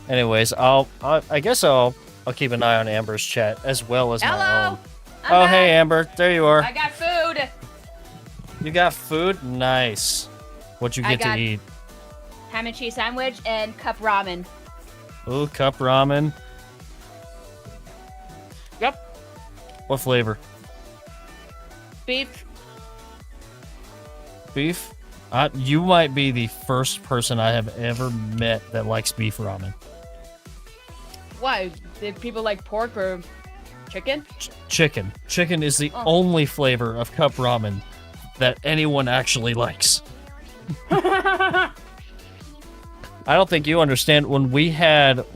Anyways, I guess I'll keep an eye on Amber's chat as well as my Hello. own. I'm Oh, back. hey Amber, there you are. I got food. You got food? Nice. What'd you I get to got- eat? Ham and cheese sandwich and cup ramen. Ooh, cup ramen. Yep. What flavor? Beef. Beef? You might be the first person I have ever met that likes beef ramen. Why? Did people like pork or chicken? Chicken. Chicken is the Oh. only flavor of cup ramen that anyone actually likes. I don't think you understand. When we had it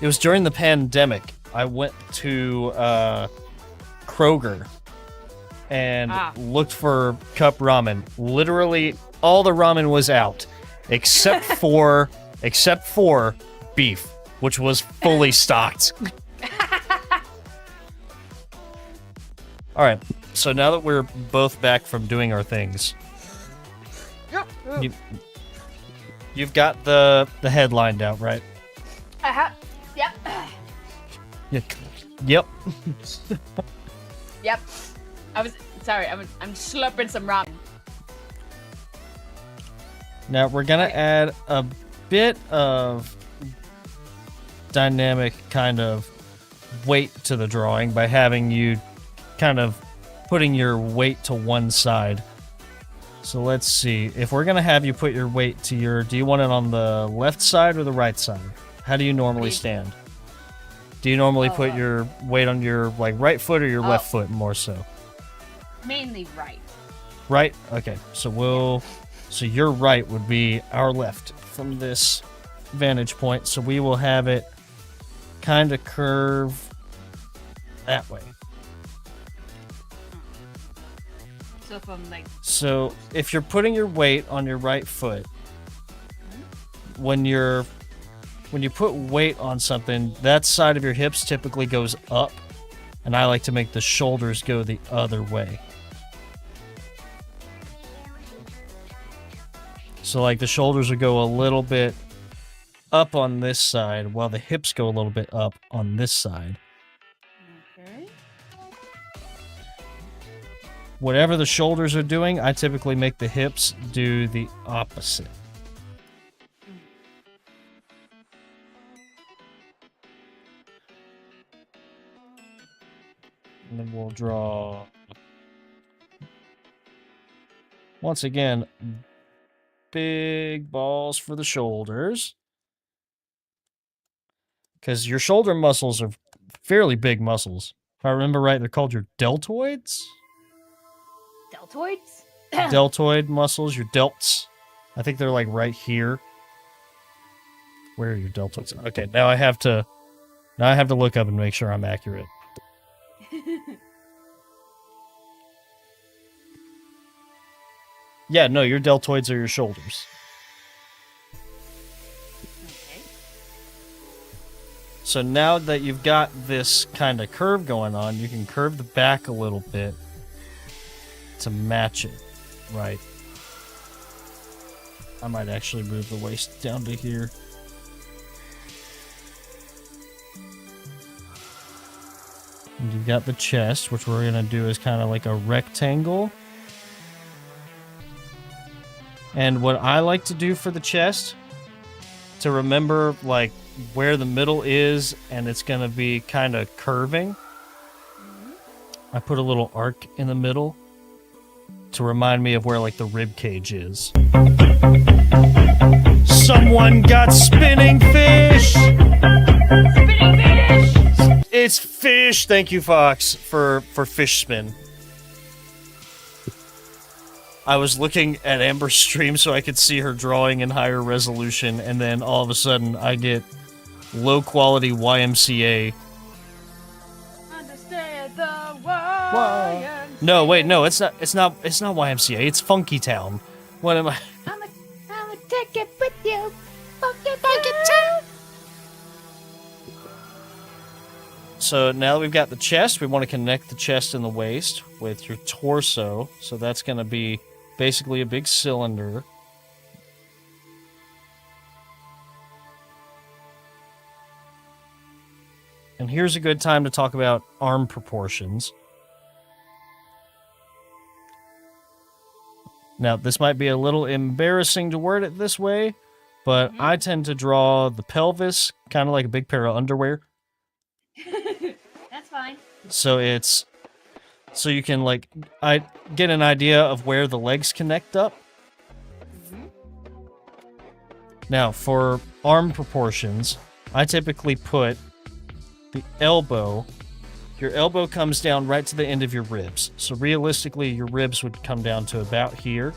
was during the pandemic. I went to Kroger and looked for cup ramen. Literally all the ramen was out except for beef, which was fully stocked. All right. So now that we're both back from doing our things, you've got the headline down, right? Yep. Yep. Yep. I'm slurping some ramen. Now we're gonna add a bit of dynamic kind of weight to the drawing by having you kind of putting your weight to one side. So let's see. If we're gonna have you put your weight to do you want it on the left side or the right side? How do you normally stand? Do you normally put your weight on your right foot or your left foot more so? Mainly right. Right? Okay. So so your right would be our left from this vantage point. So we will have it kind of curve that way. So from So if you're putting your weight on your right foot, when you put weight on something, that side of your hips typically goes up, and I like to make the shoulders go the other way. So the shoulders would go a little bit up on this side, while the hips go a little bit up on this side. Okay. Whatever the shoulders are doing, I typically make the hips do the opposite. And then we'll draw, once again, big balls for the shoulders. Because your shoulder muscles are fairly big muscles. If I remember right, they're called your deltoids? Deltoids? Deltoid muscles, your delts. I think they're right here. Where are your deltoids? Okay, now I have to look up and make sure I'm accurate. Yeah, no, your deltoids are your shoulders. Okay. So now that you've got this kind of curve going on, you can curve the back a little bit to match it, right? I might actually move the waist down to here. And you've got the chest, which we're going to do is kind of like a rectangle. And what I like to do for the chest, to remember like where the middle is and it's going to be kind of curving, I put a little arc in the middle to remind me of where like the rib cage is. Someone got spinning fish! Spinning fish! It's fish! Thank you, Fox, for fish spin. I was looking at Amber's stream so I could see her drawing in higher resolution, and then all of a sudden I get low-quality YMCA. Understand the YMCA. No, wait, no, it's not YMCA, it's Funky Town. What am I... I'ma take it with you. Funky Town. So now that we've got the chest, we want to connect the chest and the waist with your torso. So that's going to be basically a big cylinder. And here's a good time to talk about arm proportions. Now, this might be a little embarrassing to word it this way, but I tend to draw the pelvis kind of like a big pair of underwear. That's fine. So you can like I get an idea of where the legs connect up. Now for arm proportions, I typically put the elbow. Your elbow comes down right to the end of your ribs. So realistically, your ribs would come down to about here.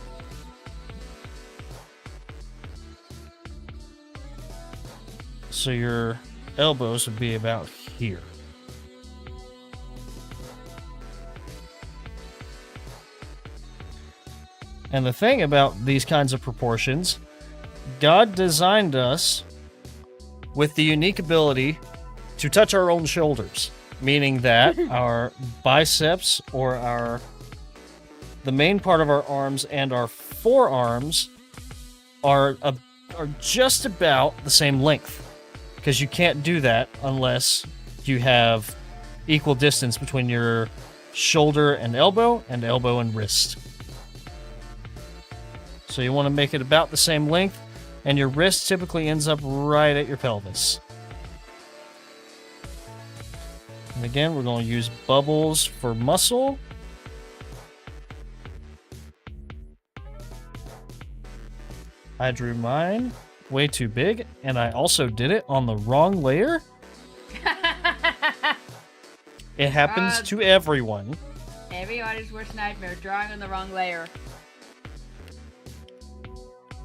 So your elbows would be about here. And the thing about these kinds of proportions, God designed us with the unique ability to touch our own shoulders, meaning that our biceps or the main part of our arms and our forearms are just about the same length, because you can't do that unless you have equal distance between your shoulder and elbow and wrist. So you want to make it about the same length, and your wrist typically ends up right at your pelvis. And again, we're going to use bubbles for muscle. I drew mine way too big, and I also did it on the wrong layer. It happens to everyone. Every artist's worst nightmare, drawing on the wrong layer.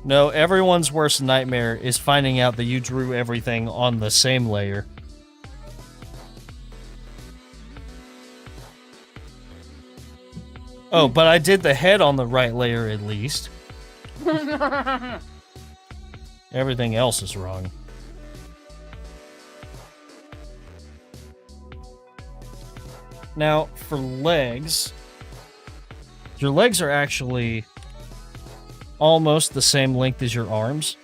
No, everyone's worst nightmare is finding out that you drew everything on the same layer. Oh, but I did the head on the right layer at least. Everything else is wrong. Now, for legs, your legs are actually almost the same length as your arms.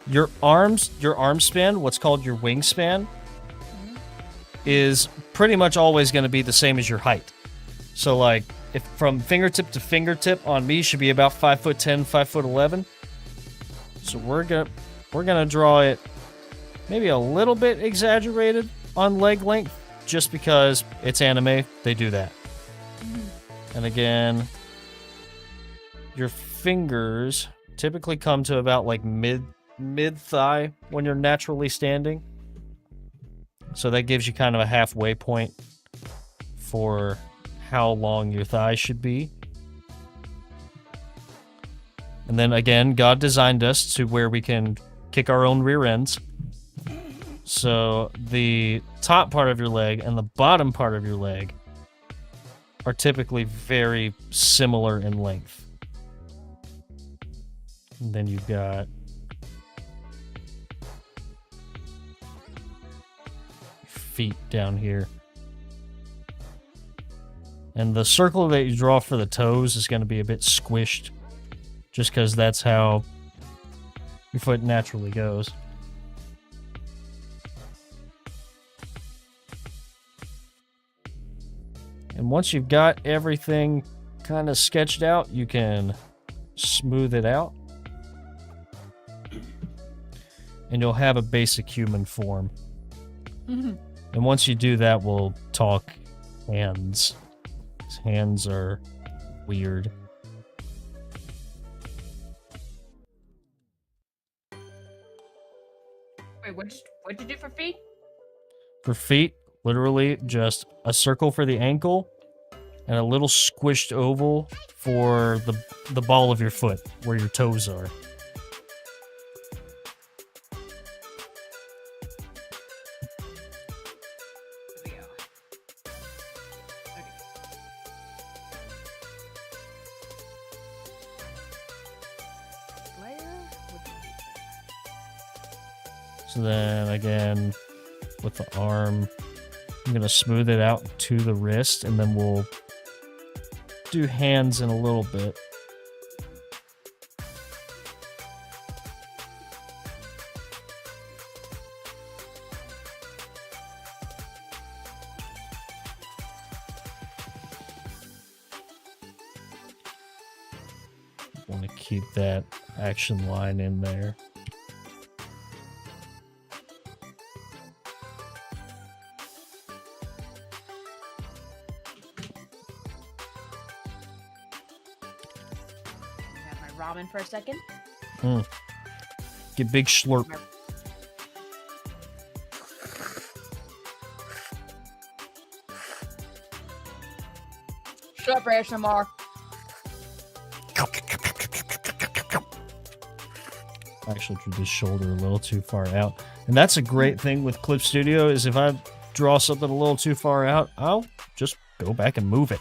Your arm span, what's called your wingspan, is pretty much always going to be the same as your height. So, like, if from fingertip to fingertip on me should be about 5'10", 5'11". So we're gonna draw it maybe a little bit exaggerated on leg length, just because it's anime. They do that. And again, your fingers typically come to about like mid thigh when you're naturally standing. So that gives you kind of a halfway point for how long your thigh should be. And then again, God designed us to where we can kick our own rear ends. So the top part of your leg and the bottom part of your leg are typically very similar in length. And then you've got feet down here. And the circle that you draw for the toes is going to be a bit squished, just because that's how your foot naturally goes. And once you've got everything kind of sketched out, you can smooth it out. And you'll have a basic human form. And once you do that, we'll talk hands. His hands are weird. Wait, what'd you do for feet? For feet, literally just a circle for the ankle and a little squished oval for the ball of your foot, where your toes are. Here we go. Okay. Layer with the So then again, with the arm, I'm going to smooth it out to the wrist, and then we'll do hands in a little bit. Want to keep that action line in there. Have my ramen for a second. Get big slurp. Shut up, ASMR. I actually drew this shoulder a little too far out. And that's a great thing with Clip Studio, is if I draw something a little too far out, I'll just go back and move it.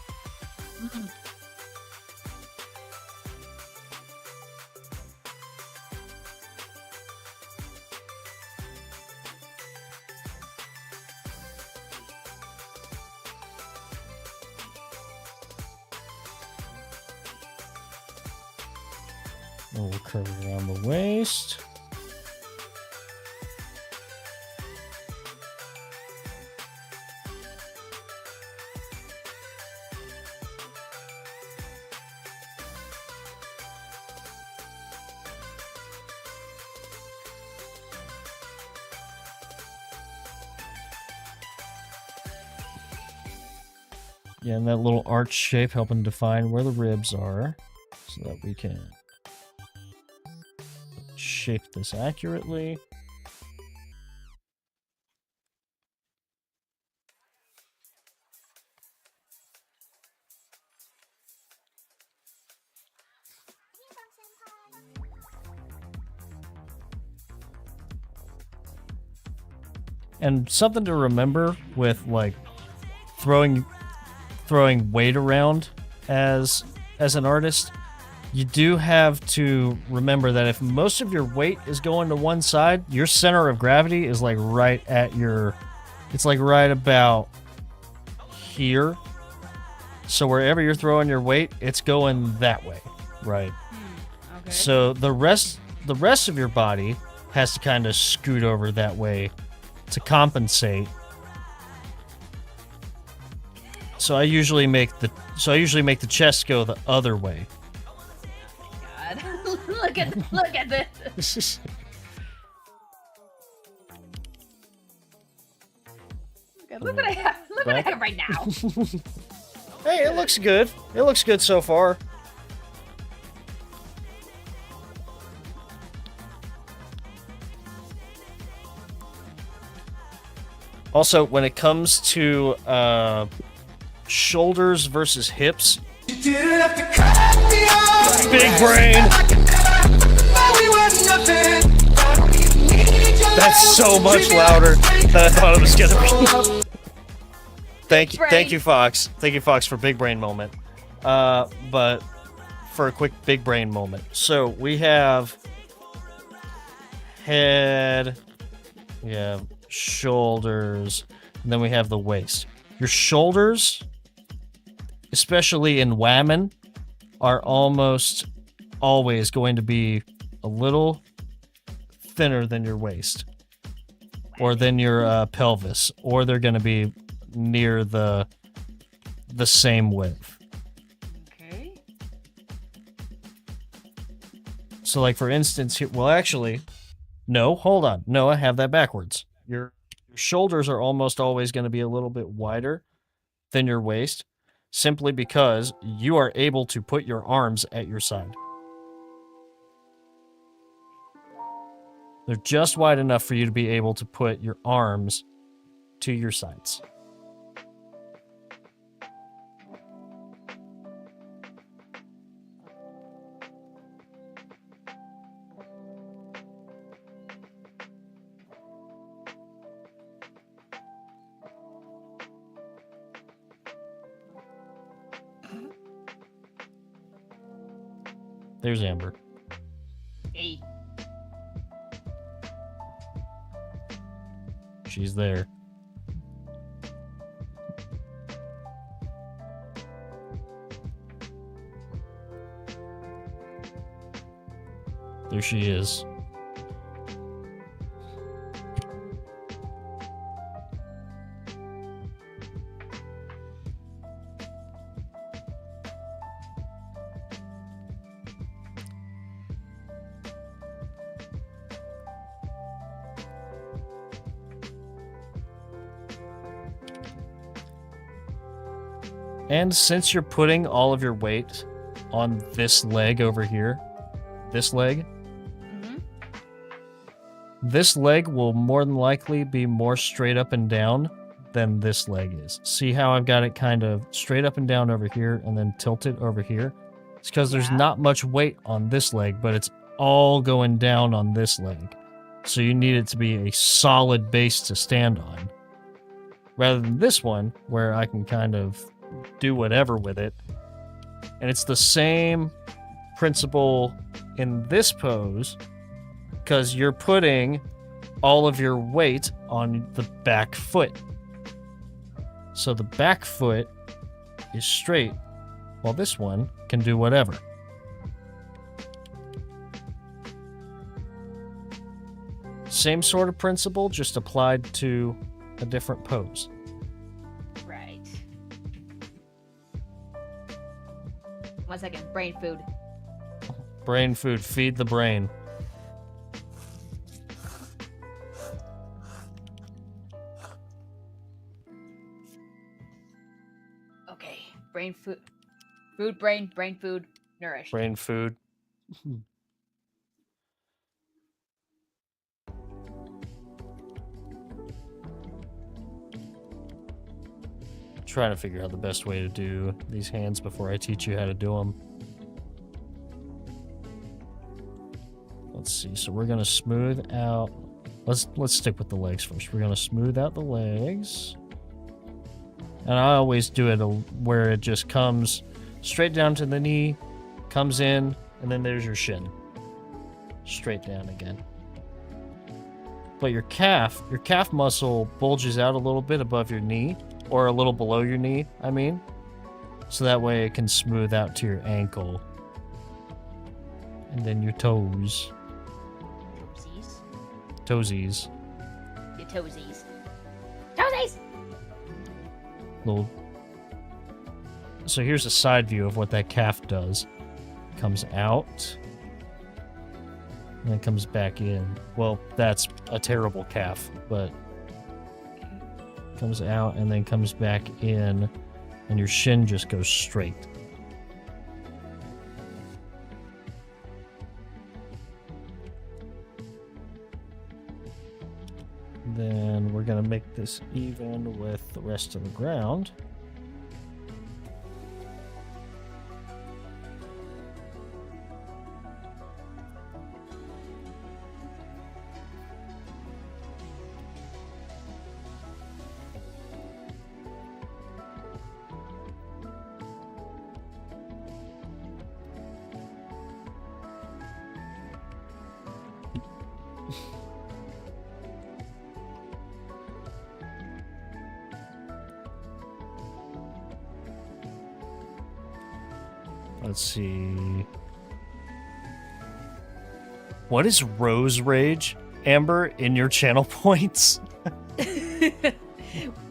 And we'll curve it around the waist. Yeah, and that little arch shape helping define where the ribs are, so that we can shape this accurately. And something to remember with like throwing weight around as an artist, you do have to remember that if most of your weight is going to one side, your center of gravity is like right at your, it's like right about here. So wherever you're throwing your weight, it's going that way, right? Okay. So the rest of your body has to kind of scoot over that way to compensate. So I usually make the chest go the other way. God. look at this. Look what I have. Look what I have right now. Hey, it looks good. It looks good so far. Also, when it comes to shoulders versus hips, big brain. That's so much louder than I thought it was gonna be. Thank you, Fox. Thank you, Fox, for big brain moment. But for a quick big brain moment. So we have head, we have shoulders, and then we have the waist. Your shoulders, especially in Whammon, are almost always going to be a little thinner than your waist or than your pelvis, or they're going to be near the same width. Okay. So like for instance here, well actually, no, hold on. No, I have that backwards. Your shoulders are almost always going to be a little bit wider than your waist, simply because you are able to put your arms at your side. They're just wide enough for you to be able to put your arms to your sides. There's Amber. Hey. She's there. There she is. And since you're putting all of your weight on this leg over here, this leg, this leg will more than likely be more straight up and down than this leg is. See how I've got it kind of straight up and down over here and then tilted over here? It's because there's not much weight on this leg, but it's all going down on this leg. So you need it to be a solid base to stand on. Rather than this one, where I can kind of do whatever with it. And it's the same principle in this pose, because you're putting all of your weight on the back foot. So the back foot is straight, while this one can do whatever. Same sort of principle, just applied to a different pose. Right. 1 second. Brain food. Brain food. Feed the brain. Okay. Brain food. Food, brain, food, nourish. Brain food. Trying to figure out the best way to do these hands before I teach you how to do them. Let's see. So we're gonna smooth out. Let's stick with the legs first. We're gonna smooth out the legs, and I always do it where it just comes straight down to the knee, comes in, and then there's your shin. Straight down again. But your calf muscle bulges out a little bit above your knee, or a little below your knee, I mean. So that way it can smooth out to your ankle. And then your toes. Toesies. Toesies. Your toesies. Toesies! Little. So here's a side view of what that calf does. Comes out. And then comes back in. Well, that's a terrible calf, but comes out and then comes back in, and your shin just goes straight. Then we're going to make this even with the rest of the ground. Let's see. What is Rose Rage, Amber, in your channel points? Why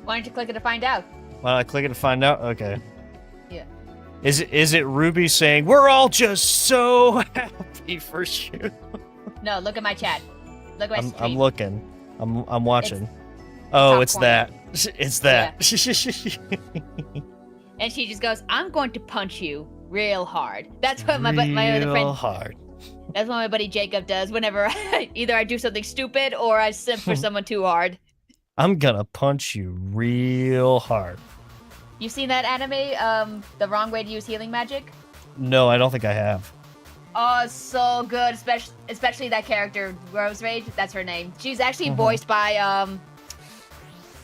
don't you click it to find out? Why don't I click it to find out? Okay. Yeah. Is it Ruby saying, we're all just so happy for you? No, look at my chat. Look at my stream. I'm looking. I'm watching. top It's corner. that. It's that. And she just goes, I'm going to punch you real hard. That's what my other Real friend, hard. that's what my buddy Jacob does whenever either I do something stupid or I simp for someone too hard. I'm gonna punch you real hard. You seen that anime, The Wrong Way to Use Healing Magic? No, I don't think I have. Oh, so good, especially that character, Rose Rage, that's her name. She's actually Mhm. voiced by,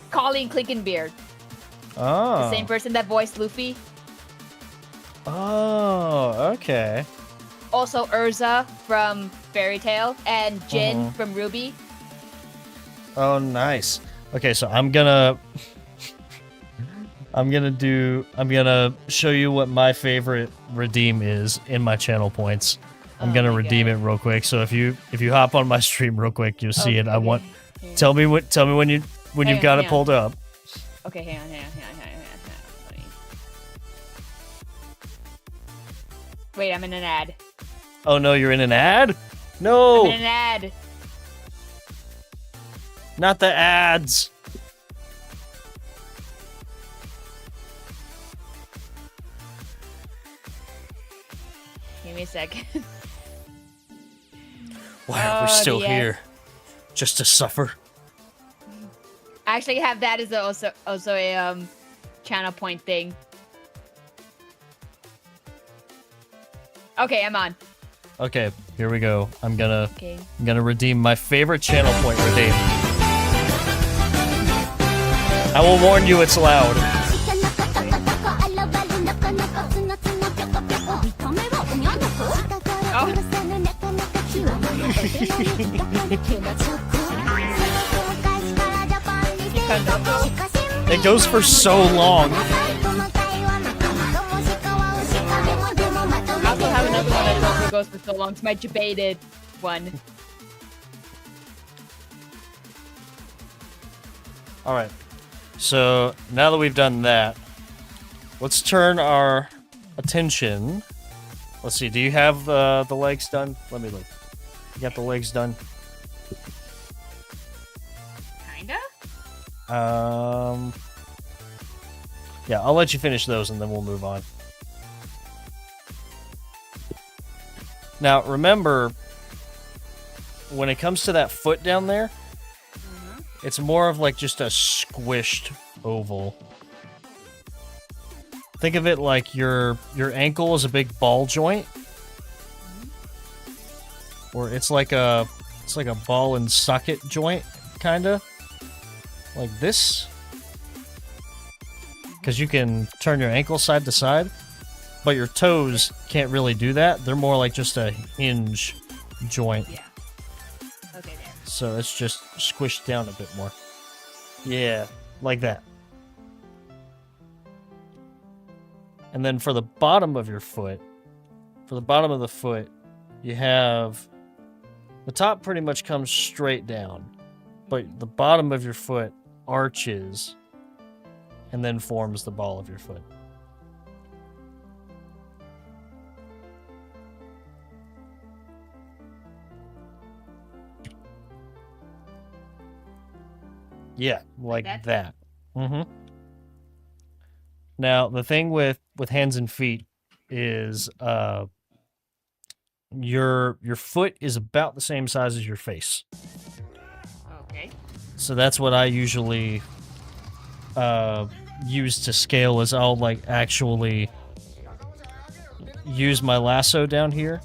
Colleen Clinkenbeard, Oh. the same person that voiced Luffy. Oh, okay. Also Urza from Fairy Tail, and Jin Mhm. from Ruby. Oh, nice. Okay, so I'm gonna show you what my favorite redeem is in my channel points. I'm Oh gonna my redeem God. it real quick. So if you hop on my stream real quick, you'll see it. I Okay. want Yeah. tell me when you've Hang got on, it pulled up. Okay, hang on. Wait, I'm in an ad. Oh no, you're in an ad? I'm No, in an ad. not the ads. Give me a second. Why are we Oh, still the ad. here? Just to suffer? I actually have that as also a channel point thing. Okay, I'm on. Okay, here we go. I'm gonna Okay. redeem my favorite channel point redeem. I will warn you, it's loud. It goes for so long. I also have another one that also goes for so long. It's my debated one. All right. So now that we've done that, let's turn our attention. Let's see. Do you have the legs done? Let me look. You got the legs done? Kinda? Yeah, I'll let you finish those and then we'll move on. Now, remember, when it comes to that foot down there, it's more of like just a squished oval. Think of it like your ankle is a big ball joint. Or it's like a ball and socket joint, kinda. Like this. Because you can turn your ankle side to side. But your toes can't really do that. They're more like just a hinge joint. Yeah. Okay, there. So it's just squished down a bit more. Yeah, like that. And then for the bottom of your foot, you have the top pretty much comes straight down, but the bottom of your foot arches and then forms the ball of your foot. Yeah, like that? that. Mm-hmm. Now, the thing with hands and feet is your foot is about the same size as your face. Okay. So that's what I usually use to scale is I'll like actually use my lasso down here,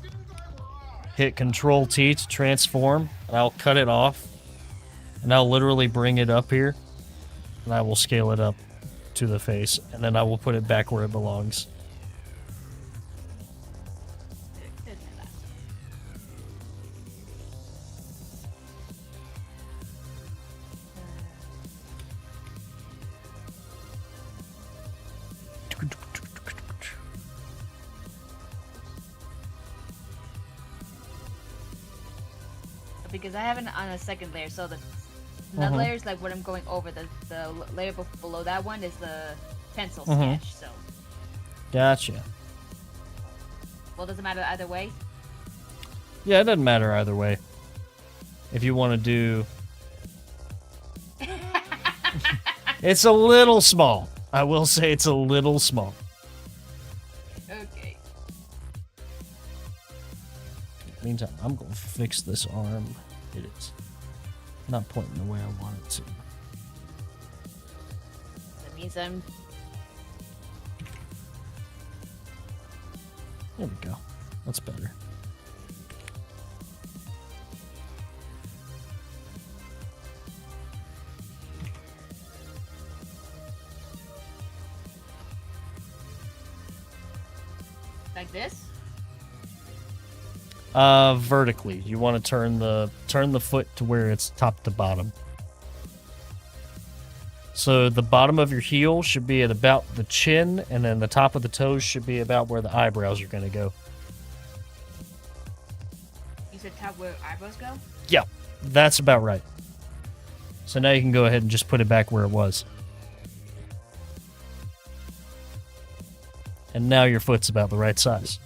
hit Control T to transform, and I'll cut it off, and I'll literally bring it up here, and I will scale it up to the face, and then I will put it back where it belongs. because I have it on a second layer. So the layer is like what I'm going over. The layer below that one is the pencil sketch. So. Gotcha. Well, does it matter either way? Yeah, it doesn't matter either way. If you want to do... It's a little small. I will say it's a little small. Okay. Meantime, I'm going to fix this arm. It is not pointing the way I want it to. That means I'm... There we go. That's better. Like this? Vertically. You want to turn the foot to where it's top to bottom. So the bottom of your heel should be at about the chin, and then the top of the toes should be about where the eyebrows are going to go. You said top where eyebrows go? Yeah, that's about right. So now you can go ahead and just put it back where it was. And now your foot's about the right size.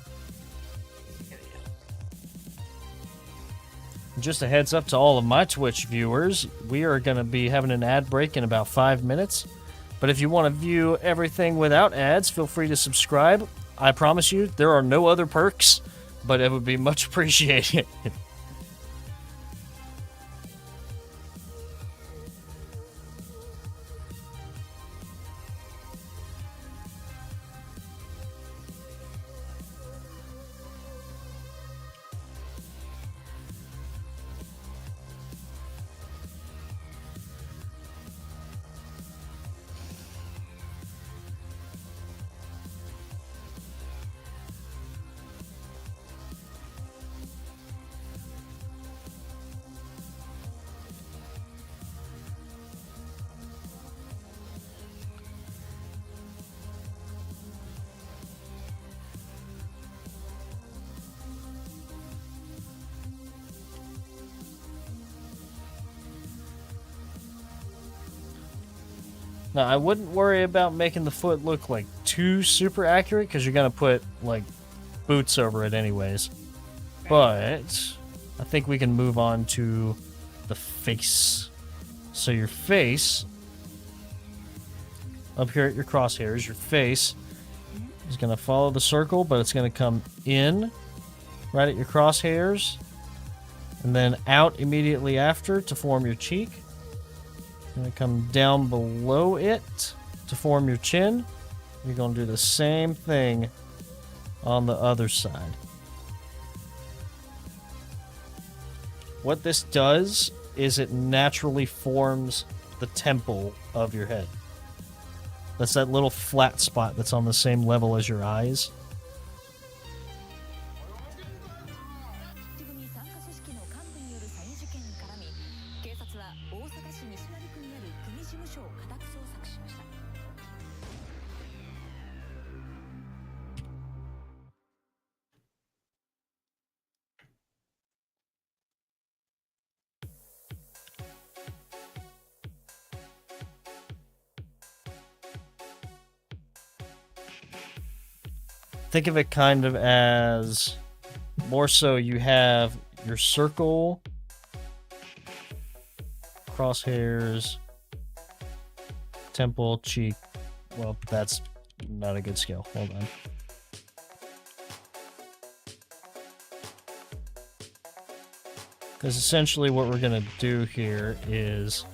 Just a heads up to all of my Twitch viewers, we are going to be having an ad break in about 5 minutes. But if you want to view everything without ads, feel free to subscribe. I promise you, there are no other perks, but it would be much appreciated. Now, I wouldn't worry about making the foot look like too super accurate because you're going to put like boots over it anyways. But I think we can move on to the face. So your face, up here at your crosshairs, your face is going to follow the circle, but it's going to come in right at your crosshairs and then out immediately after to form your cheek. Going to come down below it to form your chin. You're going to do the same thing on the other side. What this does is it naturally forms the temple of your head. That's that little flat spot that's on the same level as your eyes. Think of it kind of as more so you have your circle, crosshairs, temple, cheek. Well, that's not a good scale. Hold on. Because essentially what we're going to do here is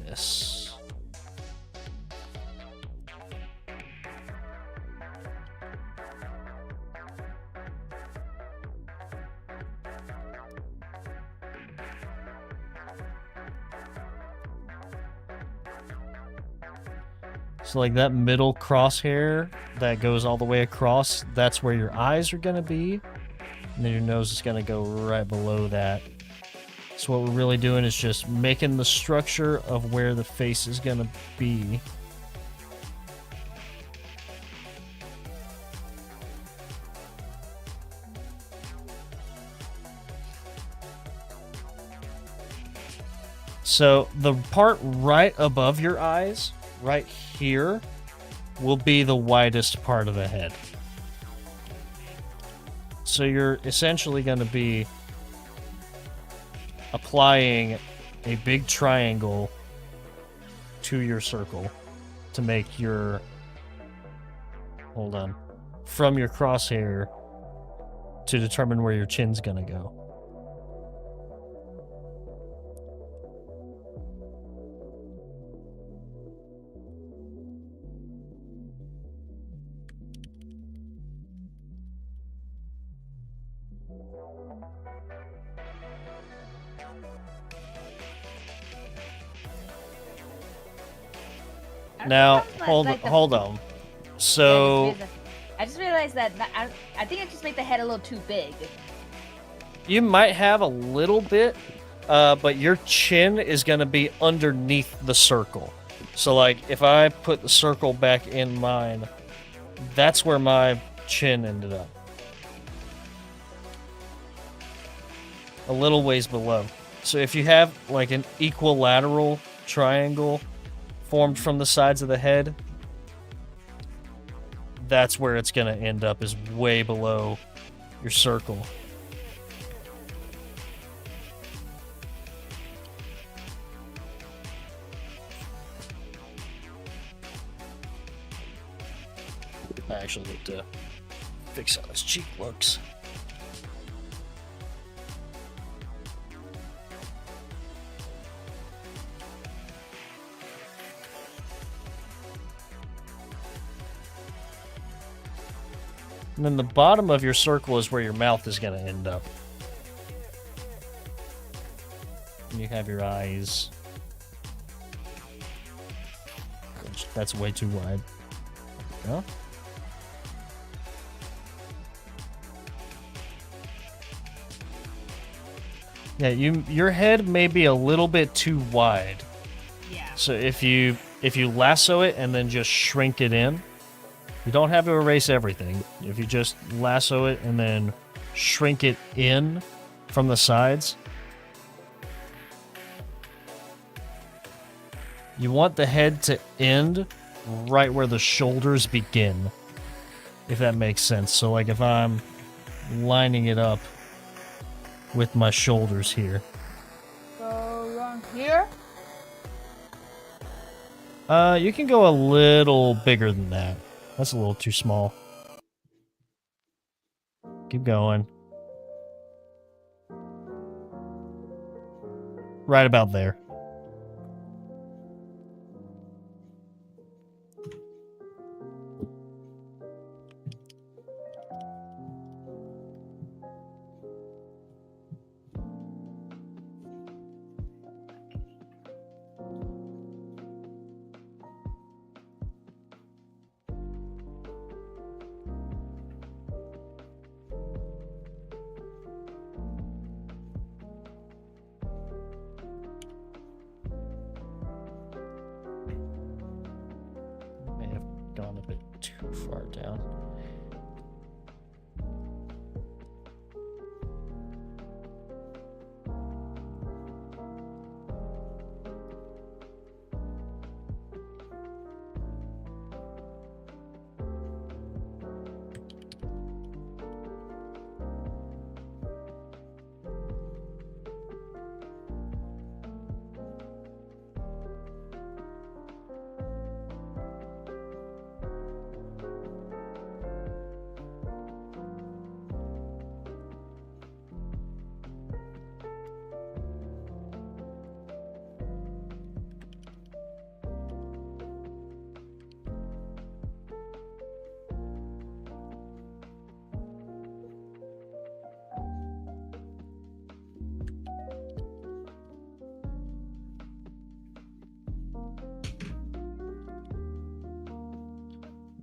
this. So like that middle crosshair that goes all the way across, that's where your eyes are going to be. And then your nose is going to go right below that. So what we're really doing is just making the structure of where the face is going to be. So the part right above your eyes, right here, will be the widest part of the head. So you're essentially going to be applying a big triangle to your circle to make your... Hold on. From your crosshair to determine where your chin's going to go. Now, hold on. So... I just realized that I think I just made the head a little too big. You might have a little bit, but your chin is going to be underneath the circle. So, like, if I put the circle back in mine, that's where my chin ended up. A little ways below. So if you have, like, an equilateral triangle formed from the sides of the head, that's where it's going to end up, is way below your circle. I actually need to fix how his cheek looks. And then the bottom of your circle is where your mouth is going to end up. And you have your eyes. That's way too wide. There we go. Yeah, your head may be a little bit too wide. Yeah. So if you lasso it and then just shrink it in, you don't have to erase everything. If you just lasso it and then shrink it in from the sides, you want the head to end right where the shoulders begin, if that makes sense. So like if I'm lining it up with my shoulders here. So around here? You can go a little bigger than that. That's a little too small. Keep going. Right about there. Gone a bit too far down.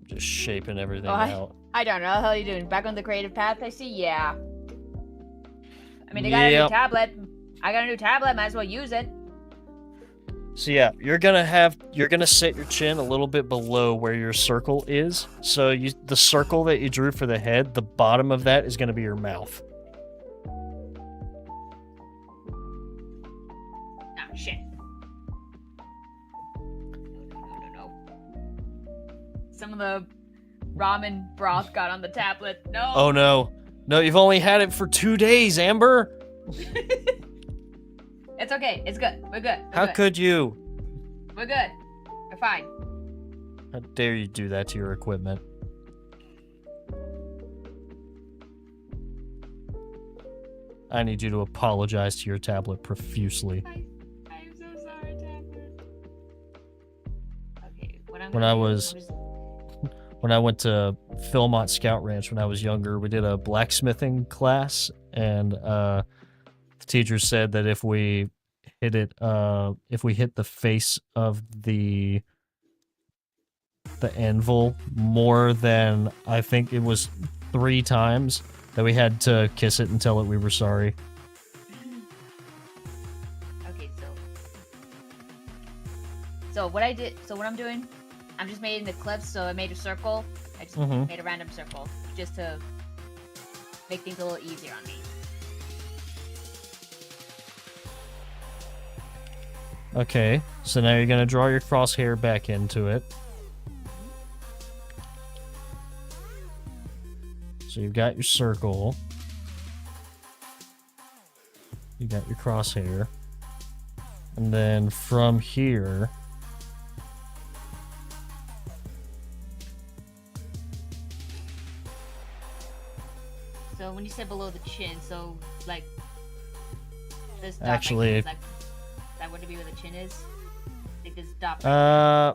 Just shaping everything out. I don't know. How the hell are you doing? Back on the creative path, I see? Yeah. I mean, I got a new tablet. I got a new tablet. Might as well use it. So yeah, you're gonna set your chin a little bit below where your circle is. So the circle that you drew for the head, the bottom of that is gonna be your mouth. Oh shit. some of the ramen broth got on the tablet. No. Oh no. No, you've only had it for 2 days, Amber. It's okay. It's good. We're good. How could you? We're good. We're fine. How dare you do that to your equipment? I need you to apologize to your tablet profusely. I am so sorry, tablet. Okay, When I went to Philmont Scout Ranch when I was younger, we did a blacksmithing class, and the teacher said that if we hit the face of the anvil more than, I think it was 3 times, that we had to kiss it and tell it we were sorry. Okay, so what I'm doing, I'm just making the clips, so I made a circle. I just made a random circle, just to make things a little easier on me. Okay, so now you're gonna draw your crosshair back into it. So you've got your circle. You got your crosshair. And then from here, So when you say below the chin, so like this dot Actually- right here, is that would be where the chin is? I think this dot. Right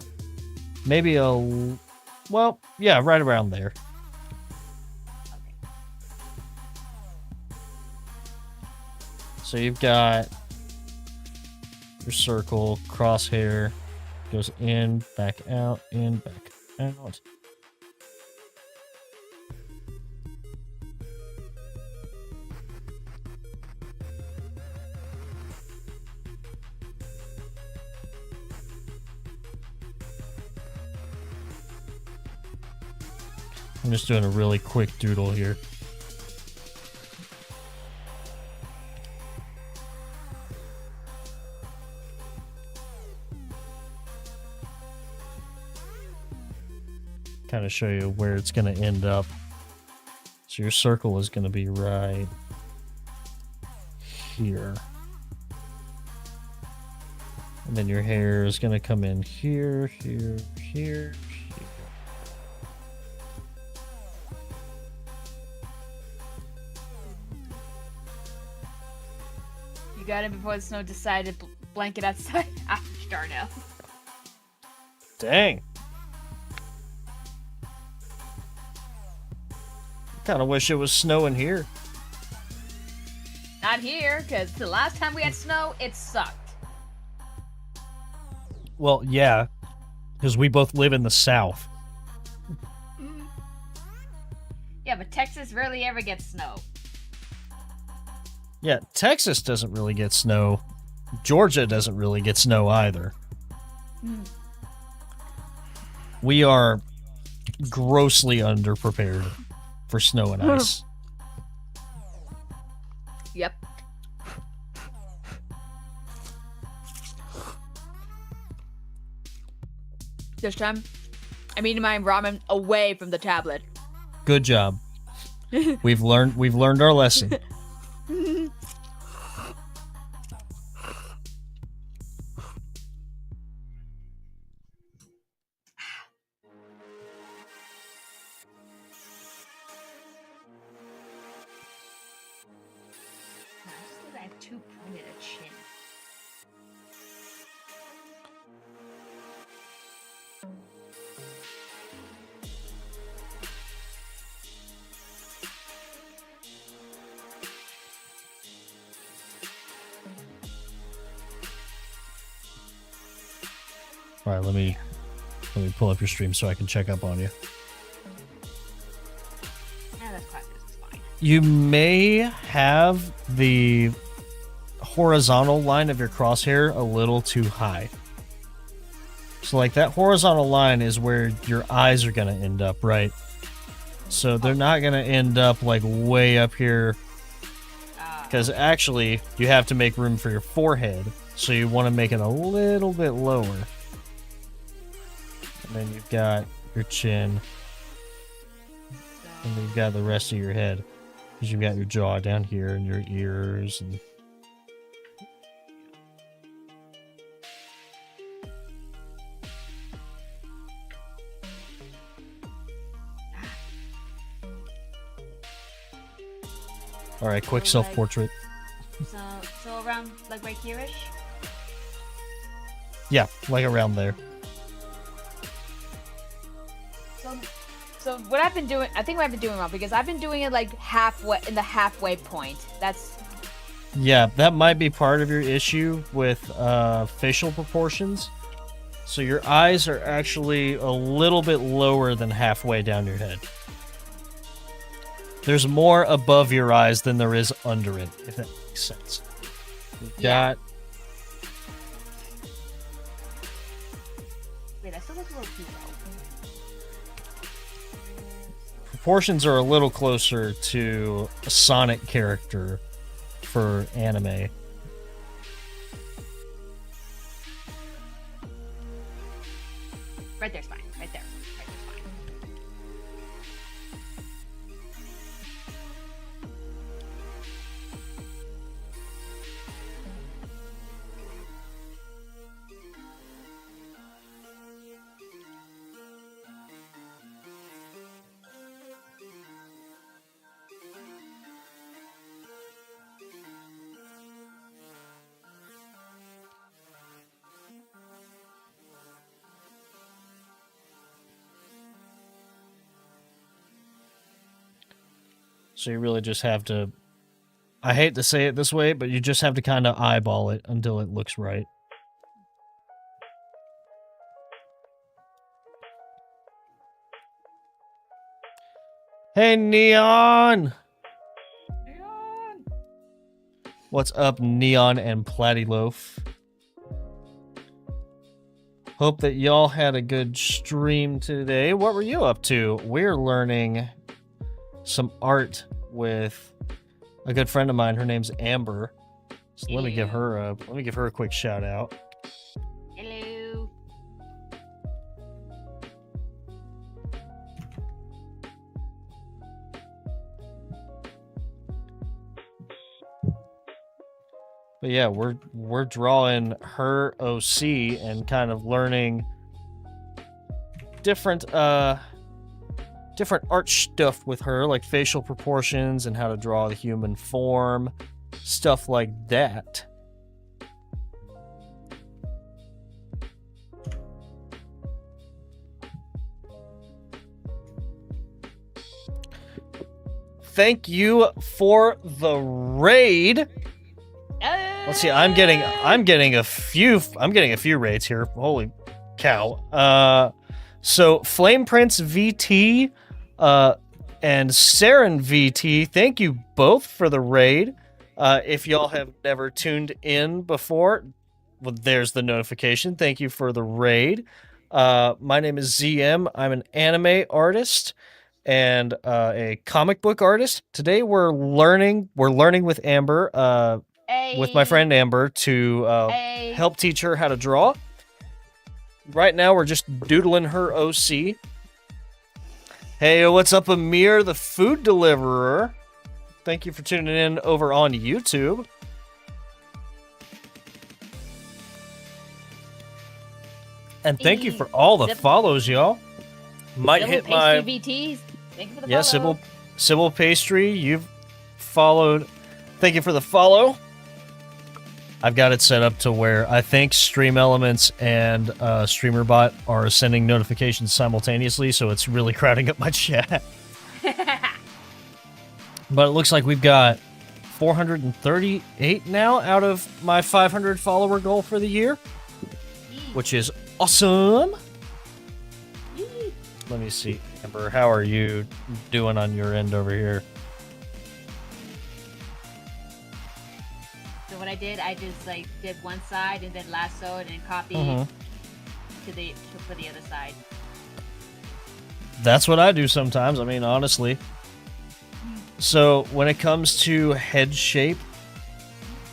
maybe well, yeah, right around there. Okay. So you've got your circle, crosshair, goes in, back out, in, back out. I'm just doing a really quick doodle here. Kind of show you where it's going to end up. So your circle is going to be right here. And then your hair is going to come in here, here, here. You got it before the snow decided blanket outside. Darnell. Dang. Kind of wish it was snowing here. Not here, because the last time we had snow, it sucked. Well, yeah, because we both live in the South. Yeah, but Texas rarely ever gets snow. Yeah, Texas doesn't really get snow. Georgia doesn't really get snow either. We are grossly underprepared for snow and ice. Yep. This time, I'm eating my ramen away from the tablet. Good job. We've learned our lesson. I have too pointed a chin. All right, let me pull up your stream so I can check up on you. That's fine. This is fine. You may have the horizontal line of your crosshair a little too high. So like that horizontal line is where your eyes are going to end up, right? So they're not going to end up like way up here, because actually you have to make room for your forehead. So you want to make it a little bit lower. And then you've got your chin, and then you've got the rest of your head. Because you've got your jaw down here and your ears and... Alright, quick So, like- self-portrait. So around like right here-ish? Yeah, like around there. So what I've been doing, I think what I've been doing wrong, because I've been doing it like halfway, in the halfway point. That's... Yeah, that might be part of your issue with facial proportions. So your eyes are actually a little bit lower than halfway down your head. There's more above your eyes than there is under it, if that makes sense. You've Yeah. got... Wait, that still looks a little too low. Proportions are a little closer to a Sonic character for anime. Right there's fine. Right there. Right there's fine. So you really just have to... I hate to say it this way, but you just have to kind of eyeball it until it looks right. Hey, Neon! Neon! What's up, Neon and Platyloaf? Hope that y'all had a good stream today. What were you up to? We're learning some art with a good friend of mine. Her name's Amber. So let me give her a quick shout out. Hello. But yeah, we're drawing her OC and kind of learning different different art stuff with her, like facial proportions and how to draw the human form, stuff like that. Thank you for the raid. Let's see. I'm getting a few raids here. Holy cow. So Flame Prince VT and Saren VT, thank you both for the raid. If y'all have never tuned in before, well, there's the notification. Thank you for the raid. My name is ZM. I'm an anime artist and a comic book artist. Today we're learning with Amber, with my friend Amber, to help teach her how to draw. Right now we're just doodling her OC. Hey, what's up, Amir, the food deliverer? Thank you for tuning in over on YouTube. And thank you for all the follows, y'all. Might hit my... VTs. Thank you for the yeah, follow. Sybil Pastry, you've followed. Thank you for the follow. I've got it set up to where I think Stream Elements and StreamerBot are sending notifications simultaneously, so it's really crowding up my chat. But it looks like we've got 438 now out of my 500 follower goal for the year, which is awesome. Let me see, Amber, how are you doing on your end over here? So what I just like did one side and then lassoed and copied for the other side. That's what I do sometimes. I mean, honestly. So when it comes to head shape,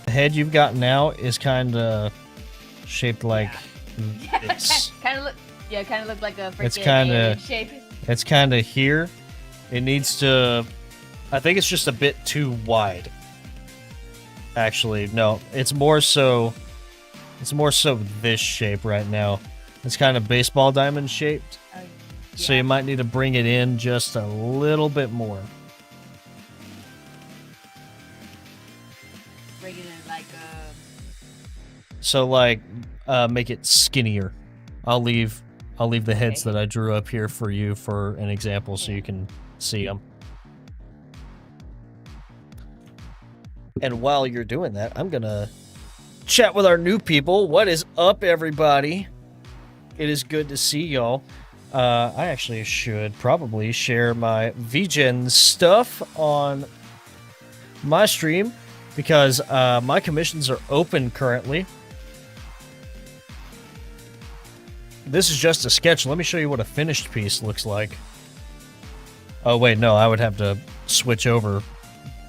the head you've got now is kind of shaped like this. Kind of look. Yeah, it kind of looked like a It's freaking kinda- alien shape. It's kind of here. It needs to... I think it's just a bit too wide. Actually, no. It's more so this shape right now. It's kind of baseball diamond shaped. Oh, So yeah. you might need to bring it in just a little bit more. Bring it in like So like make it skinnier. I'll leave the heads Okay. that I drew up here for you for an example so you can see them. And while you're doing that, I'm going to chat with our new people. What is up, everybody? It is good to see y'all. I actually should probably share my VGen stuff on my stream because my commissions are open currently. This is just a sketch. Let me show you what a finished piece looks like. Oh, wait, no, I would have to switch over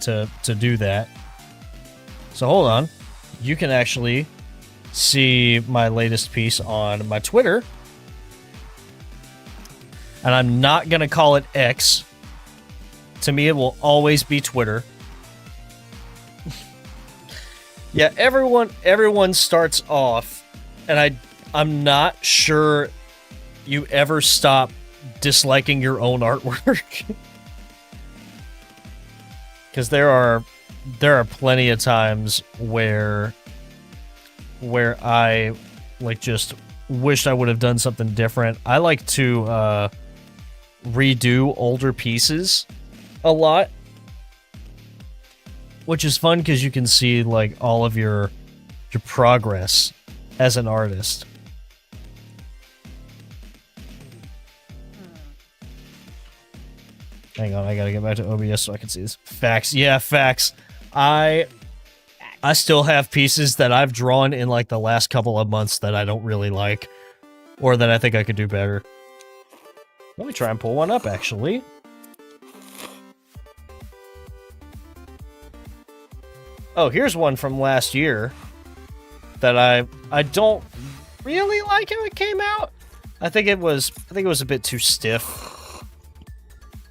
to do that. So hold on. You can actually see my latest piece on my Twitter. And I'm not going to call it X. To me, it will always be Twitter. Yeah, everyone starts off, and I'm not sure you ever stop disliking your own artwork. Because there are plenty of times where I like just wished I would have done something different. I like to redo older pieces a lot, which is fun because you can see like all of your progress as an artist. Hang on, I gotta get back to OBS so I can see this. Facts. Yeah, facts. I still have pieces that I've drawn in like the last couple of months that I don't really like, or that I think I could do better. Let me try and pull one up, actually. Oh, here's one from last year that I don't really like how it came out. I think it was a bit too stiff.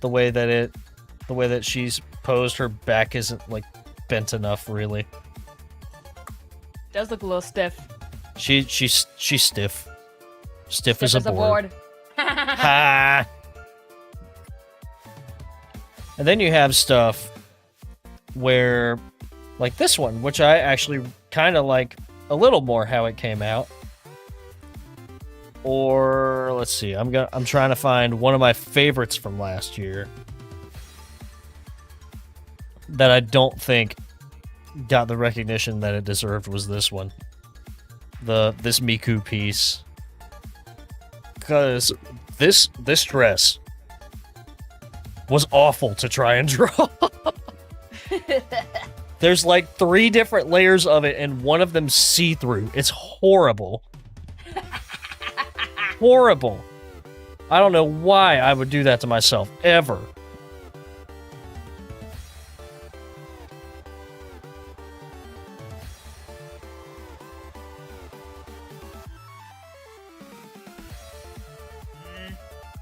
The way that she's posed, her back isn't like bent enough, really. does look a little stiff. She's stiff. Stiff as a board. board. Ha! And then you have stuff where, like this one, which I actually kind of like a little more how it came out. Or let's see, I'm trying to find one of my favorites from last year that I don't think got the recognition that it deserved was this one. This Miku piece. Because this dress was awful to try and draw. There's like 3 different layers of it and one of them see-through. It's horrible. Horrible. I don't know why I would do that to myself, ever.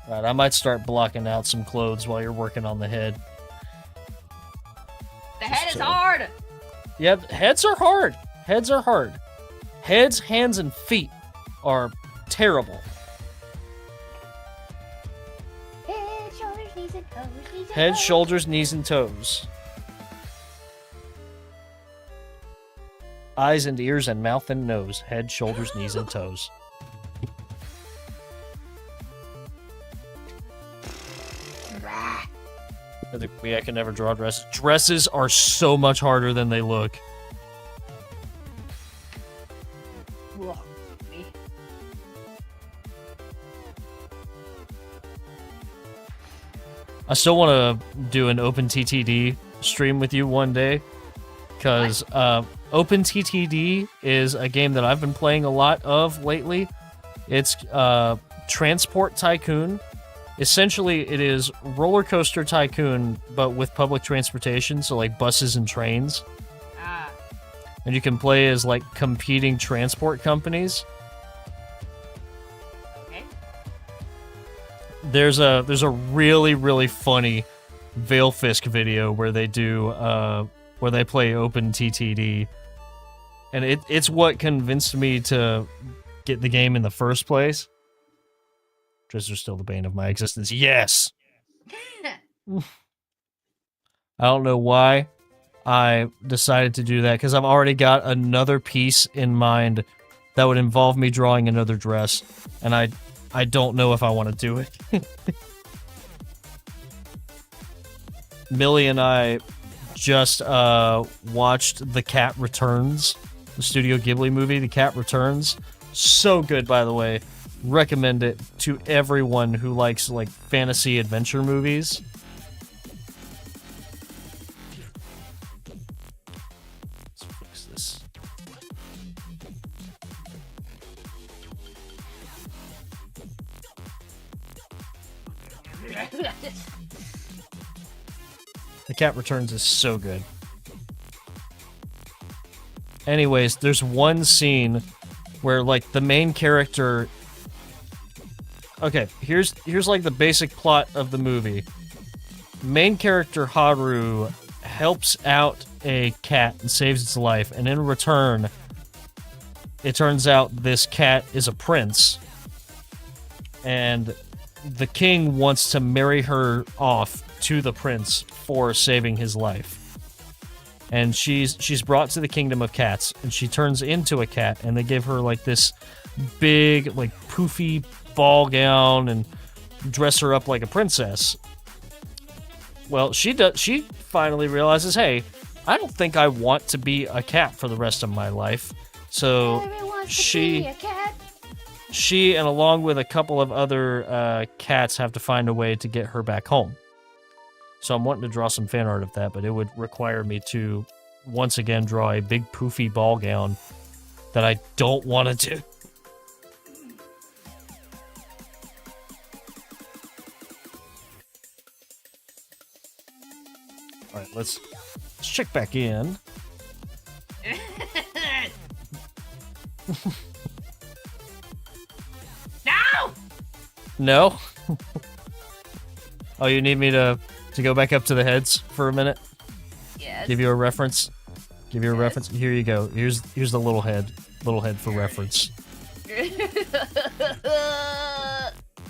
Right, I might start blocking out some clothes while you're working on the head. The head is So- hard. Yeah, heads are hard. Heads are hard. Heads, hands, and feet are terrible. Head, shoulders, knees, and toes. Knees and Head, toes. shoulders, knees, and toes. Eyes and ears and mouth and nose. Head, shoulders, knees, and toes. I think I can never draw dresses. Dresses are so much harder than they look. Whoa, me. I still want to do an OpenTTD stream with you one day, because OpenTTD is a game that I've been playing a lot of lately. It's Transport Tycoon. Essentially, it is Roller Coaster Tycoon, but with public transportation, so like buses and trains. Ah, And you can play as like competing transport companies. okay. There's a really funny Veilfisk video where they do where they play OpenTTD, and it's what convinced me to get the game in the first place. Drizzler's still the bane of my existence. Yes. I don't know why I decided to do that, because I've already got another piece in mind that would involve me drawing another dress, and I don't know if I want to do it. Millie and I just watched The Cat Returns, the Studio Ghibli movie, The Cat Returns. So good, by the way. Recommend it to everyone who likes, like, fantasy adventure movies. Let's fix this. The Cat Returns is so good. Anyways, there's one scene where, like, the main character... Okay, here's like the basic plot of the movie. Main character Haru helps out a cat and saves its life, and in return, it turns out this cat is a prince, and the king wants to marry her off to the prince for saving his life. And she's brought to the kingdom of cats, and she turns into a cat, and they give her like this big, like, poofy ball gown and dress her up like a princess. Well, she finally realizes, hey, I don't think I want to be a cat for the rest of my life. So she and along with a couple of other cats have to find a way to get her back home. So I'm wanting to draw some fan art of that, but it would require me to once again draw a big poofy ball gown that I don't want to do. All right, let's check back in. No! No? Oh, you need me to go back up to the heads for a minute? Yes. Give you a reference? Give you a reference? Here you go. Here's the little head. Little head for reference.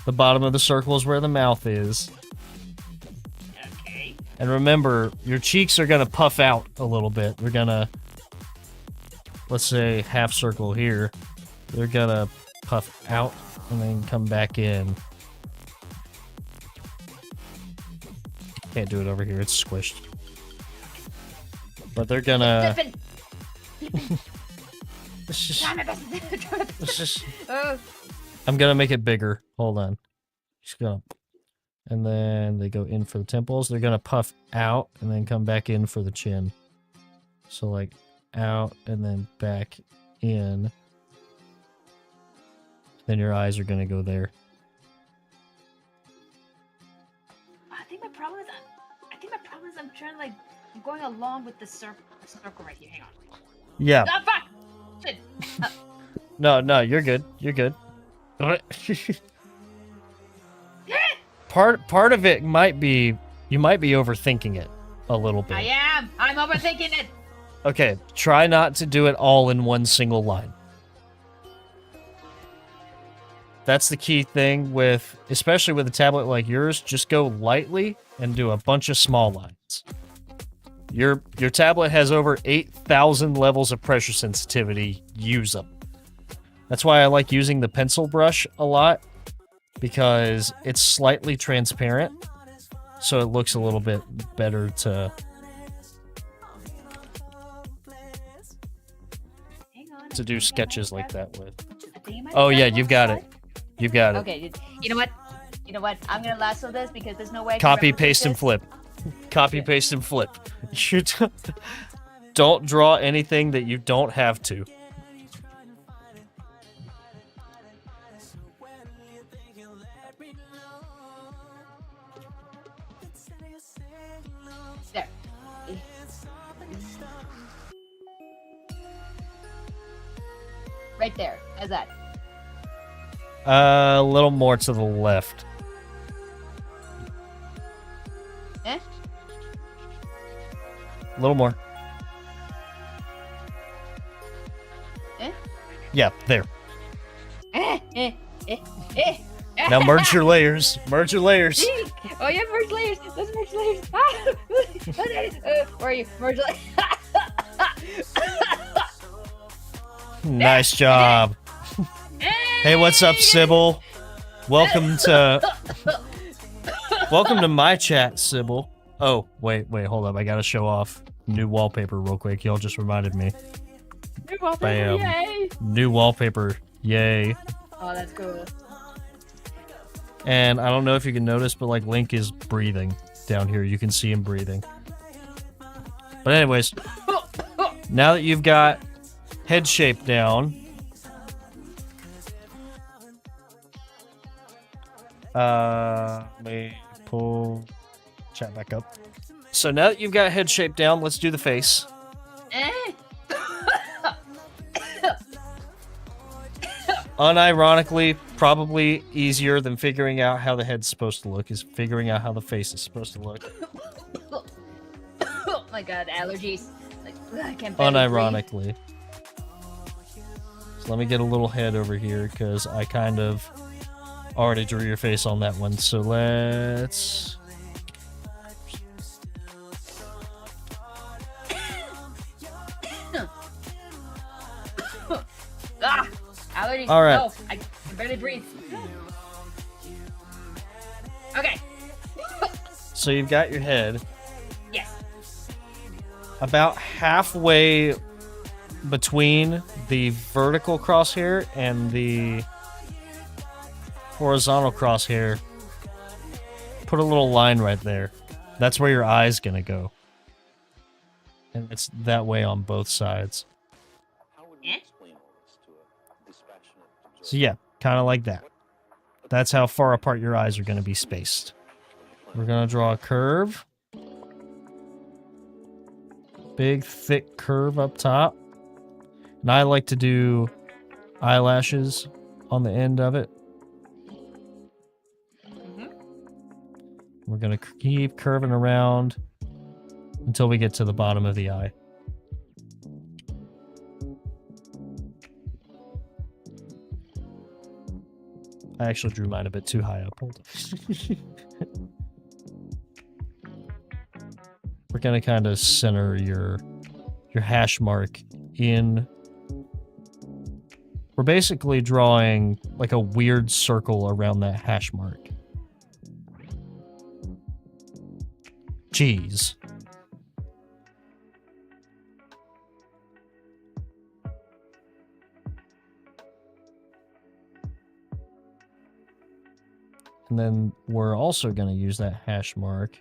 The bottom of the circle is where the mouth is. Okay. And remember, your cheeks are gonna puff out a little bit. They're gonna, let's say, half circle here. They're gonna puff out and then come back in. Can't do it over here, it's squished. But they're gonna... I'm gonna make it bigger. Hold on. Just gonna... And then they go in for the temples. They're gonna puff out and then come back in for the chin. So like out and then back in. Then your eyes are gonna go there. I think my problem is I'm trying to, like, I'm going along with the circle right here. Hang on. Yeah. Oh, fuck! Shit. No, you're good. You're good. Part of it might be you might be overthinking it a little bit. I am. I'm overthinking it. Okay, try not to do it all in one single line. That's the key thing with, especially with a tablet like yours, just go lightly and do a bunch of small lines. Your tablet has over 8,000 levels of pressure sensitivity. Use them. That's why I like using the pencil brush a lot, because it's slightly transparent, so it looks a little bit better to do sketches like that with. Oh yeah, you've got it. You've got it. Okay, you know what? You know what? I'm gonna lasso this because there's no way I can Copy, replicate paste, and this. flip. Copy, paste, and flip. You don't draw anything that you don't have to. There. Right there. How's that? A little more to the left. Eh? A little more. Eh? Yeah, there. Eh, eh, eh, eh. Now merge your layers. Merge your layers. Oh yeah, merge layers. Let's merge layers. Ah! Where are you? Merge layers. Nice job. Hey, what's up, Sybil? Welcome to my chat, Sybil. Oh, wait, hold up. I gotta show off new wallpaper real quick. Y'all just reminded me. New wallpaper, Bam. yay! New wallpaper. Yay. Oh, that's cool. And I don't know if you can notice, but like Link is breathing down here. You can see him breathing. But anyways, now that you've got head shape down, let me pull chat back up. So now that you've got head shape down, let's do the face. Unironically, probably easier than figuring out how the head's supposed to look is figuring out how the face is supposed to look. Oh my god, allergies. Like, I can't barely Unironically. So let me get a little head over here because I kind of already drew your face on that one. So let's... Ah! Allergies. All right. No, I can barely breathe. Okay. So you've got your head. Yes. About halfway between the vertical crosshair and the horizontal crosshair, put a little line right there. That's where your eye's gonna go. And it's that way on both sides. So yeah, kind of like that. That's how far apart your eyes are going to be spaced. We're going to draw a curve. Big, thick curve up top. And I like to do eyelashes on the end of it. We're going to keep curving around until we get to the bottom of the eye. I actually drew mine a bit too high up. Hold on. We're gonna kind of center your hash mark in. We're basically drawing like a weird circle around that hash mark. Jeez. And then we're also going to use that hash mark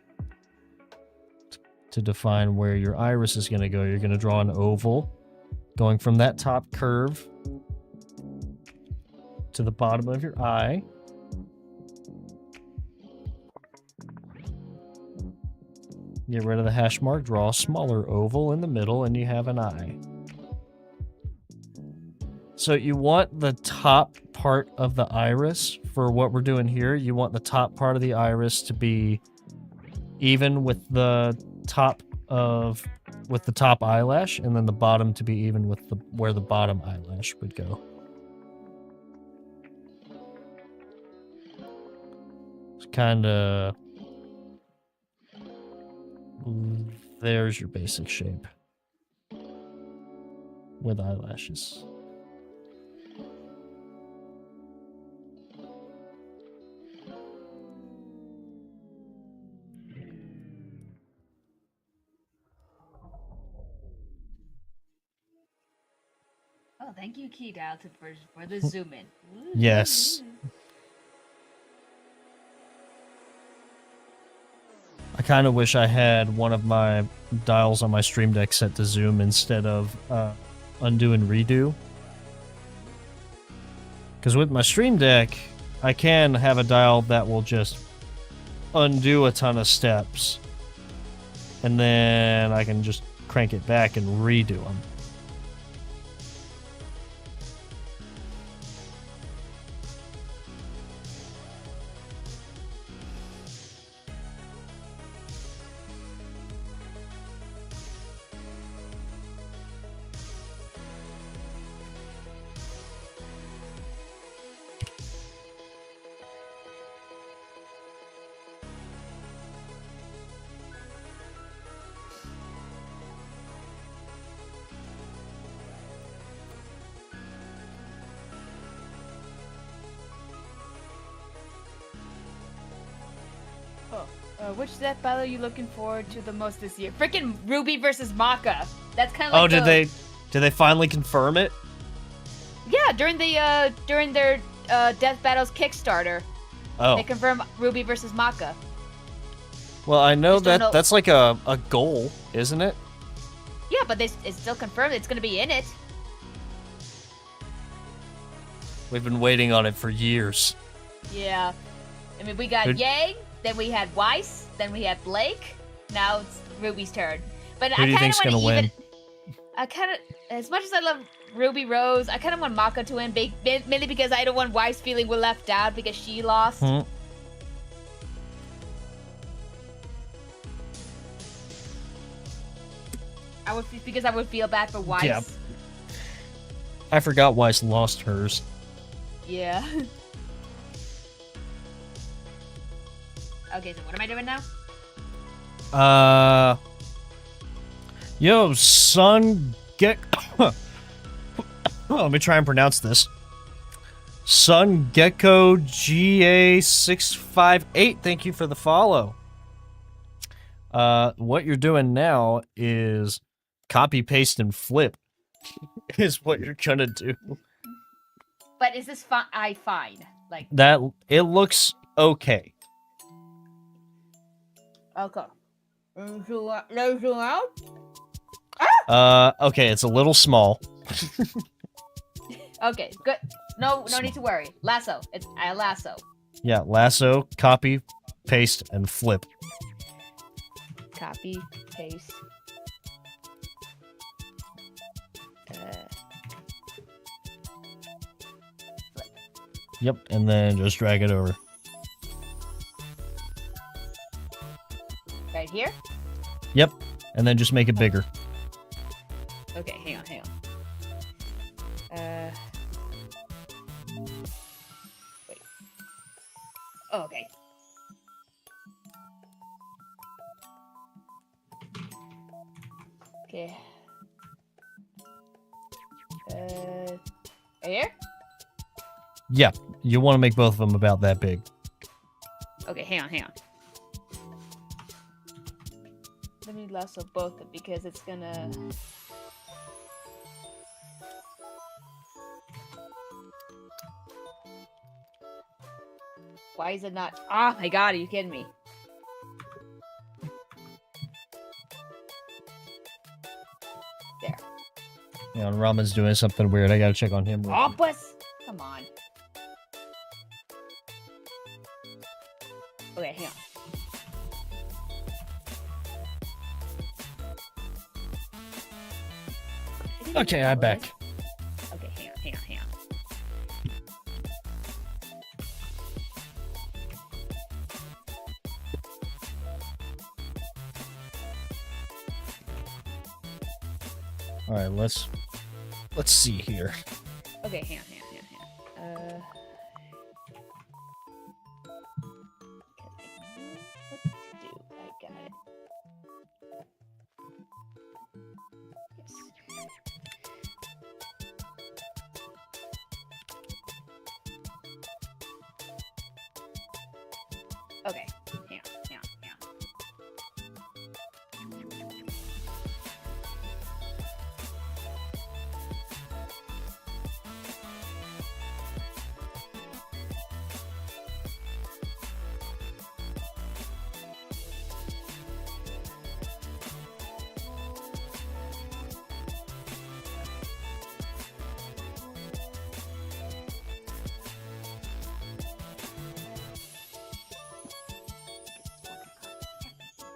to define where your iris is going to go. You're going to draw an oval going from that top curve to the bottom of your eye. Get rid of the hash mark, draw a smaller oval in the middle, and you have an eye. So you want the top part of the iris for what we're doing here. You want the top part of the iris to be even with the top eyelash, and then the bottom to be even with where the bottom eyelash would go. It's kind of... There's your basic shape with eyelashes. Oh, thank you, Keydial, for the zoom in. Yes. I kind of wish I had one of my dials on my Stream Deck set to zoom instead of undo and redo. Because with my Stream Deck, I can have a dial that will just undo a ton of steps. And then I can just crank it back and redo them. Which death battle are you looking forward to the most this year? Freaking Ruby versus Maka. That's kind of Oh, like did they finally confirm it? Yeah, during their Death Battles Kickstarter, Oh. they confirmed Ruby versus Maka. Well, I know Just don't know- that's like a goal, isn't it? Yeah, but it's still confirmed it's gonna be in it. We've been waiting on it for years. Yeah. I mean, we got Who- Yang, then we had Weiss, then we had Blake. Now it's Ruby's turn. But Who I do you kind of think's want to gonna even. win? I kind of, as much as I love Ruby Rose, I kind of want Maka to win, mainly because I don't want Weiss feeling we're left out because she lost. Hmm. Because I would feel bad for Weiss. Yeah. I forgot Weiss lost hers. Yeah. Okay, so what am I doing now? Yo, Sun Get. Let me try and pronounce this. Sun Gecko GA658. Thank you for the follow. What you're doing now is copy, paste, and flip. Is what you're gonna do. But is this fine? Like That it looks okay. okay. Let's zoom out. Okay, it's a little small. Okay, good. No need to worry. Lasso. It's a lasso. Yeah, lasso, copy, paste, and flip. Copy, paste. Yep, and then just drag it over. Right here? Yep, and then just make it bigger. Okay, hang on. Wait. Oh, okay. Okay. Right here? Yeah, you want to make both of them about that big. Okay, hang on. Let me lasso both because it's gonna. Why is it not? Oh my god, are you kidding me? There. You know, Ramen's doing something weird. I gotta check on him. Oh, plus. Come on. Okay, hang on. Okay, I'm back. Okay, hang on. All right, let's see here. Okay, hang on. What to do? I got it. Yes. Okay, hang on.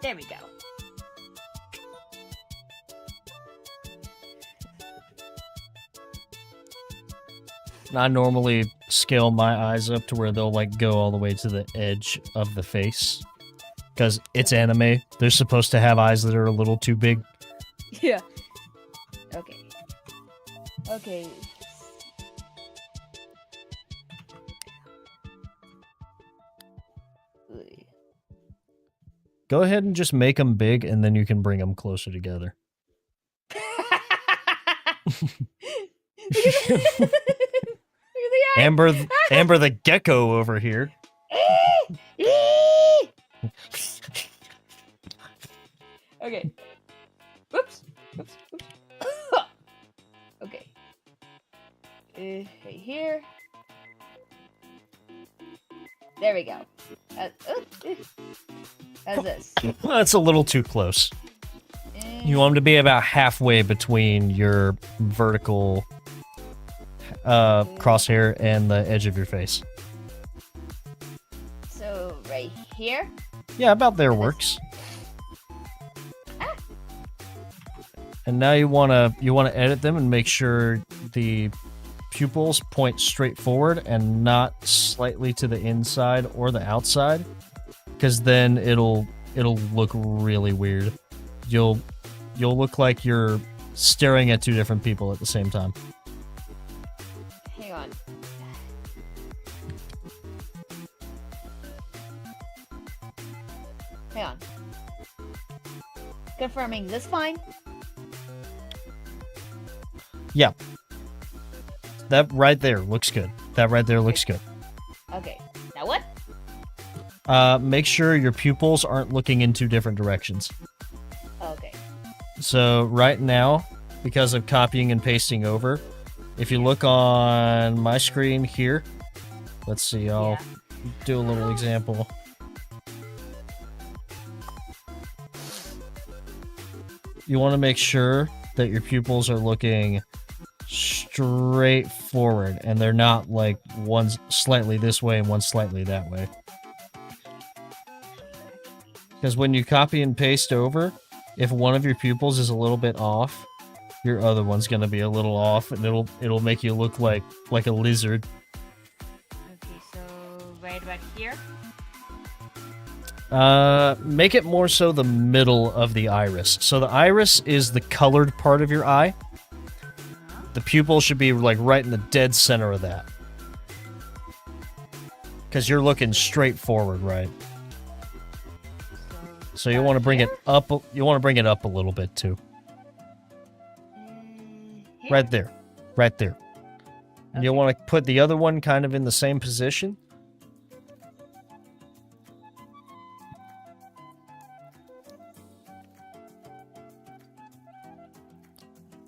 There we go. I normally scale my eyes up to where they'll like go all the way to the edge of the face. Because it's anime. They're supposed to have eyes that are a little too big. Yeah. Okay. Okay. Go ahead and just make them big, and then you can bring them closer together. Amber the gecko over here. Okay. Whoops. Whoops. Whoops. Okay. Right here. There we go. How's this? That's a little too close. You want them to be about halfway between your vertical crosshair and the edge of your face. So right here. Yeah, about there works. Ah. And now you wanna edit them and make sure the pupils point straight forward and not slightly to the inside or the outside, because then it'll look really weird. You'll look like you're staring at two different people at the same time. Hang on. Hang on. Confirming this fine? Yeah. That right there looks good. That right there looks good. Okay. Now what? Make sure your pupils aren't looking in two different directions. Okay. So right now, because of copying and pasting over, if you look on my screen here, let's see, I'll do a little example. You want to make sure that your pupils are looking straight forward and they're not like one's slightly this way and one's slightly that way. Because when you copy and paste over, if one of your pupils is a little bit off, your other one's gonna be a little off, and it'll make you look like a lizard. Okay, so right about here. Make it more so the middle of the iris. So the iris is the colored part of your eye. The pupil should be like right in the dead center of that. Because you're looking straight forward, right? So you want to bring it up. You want to bring it up a little bit too. Here? Right there. Right there. And you'll want to put the other one kind of in the same position.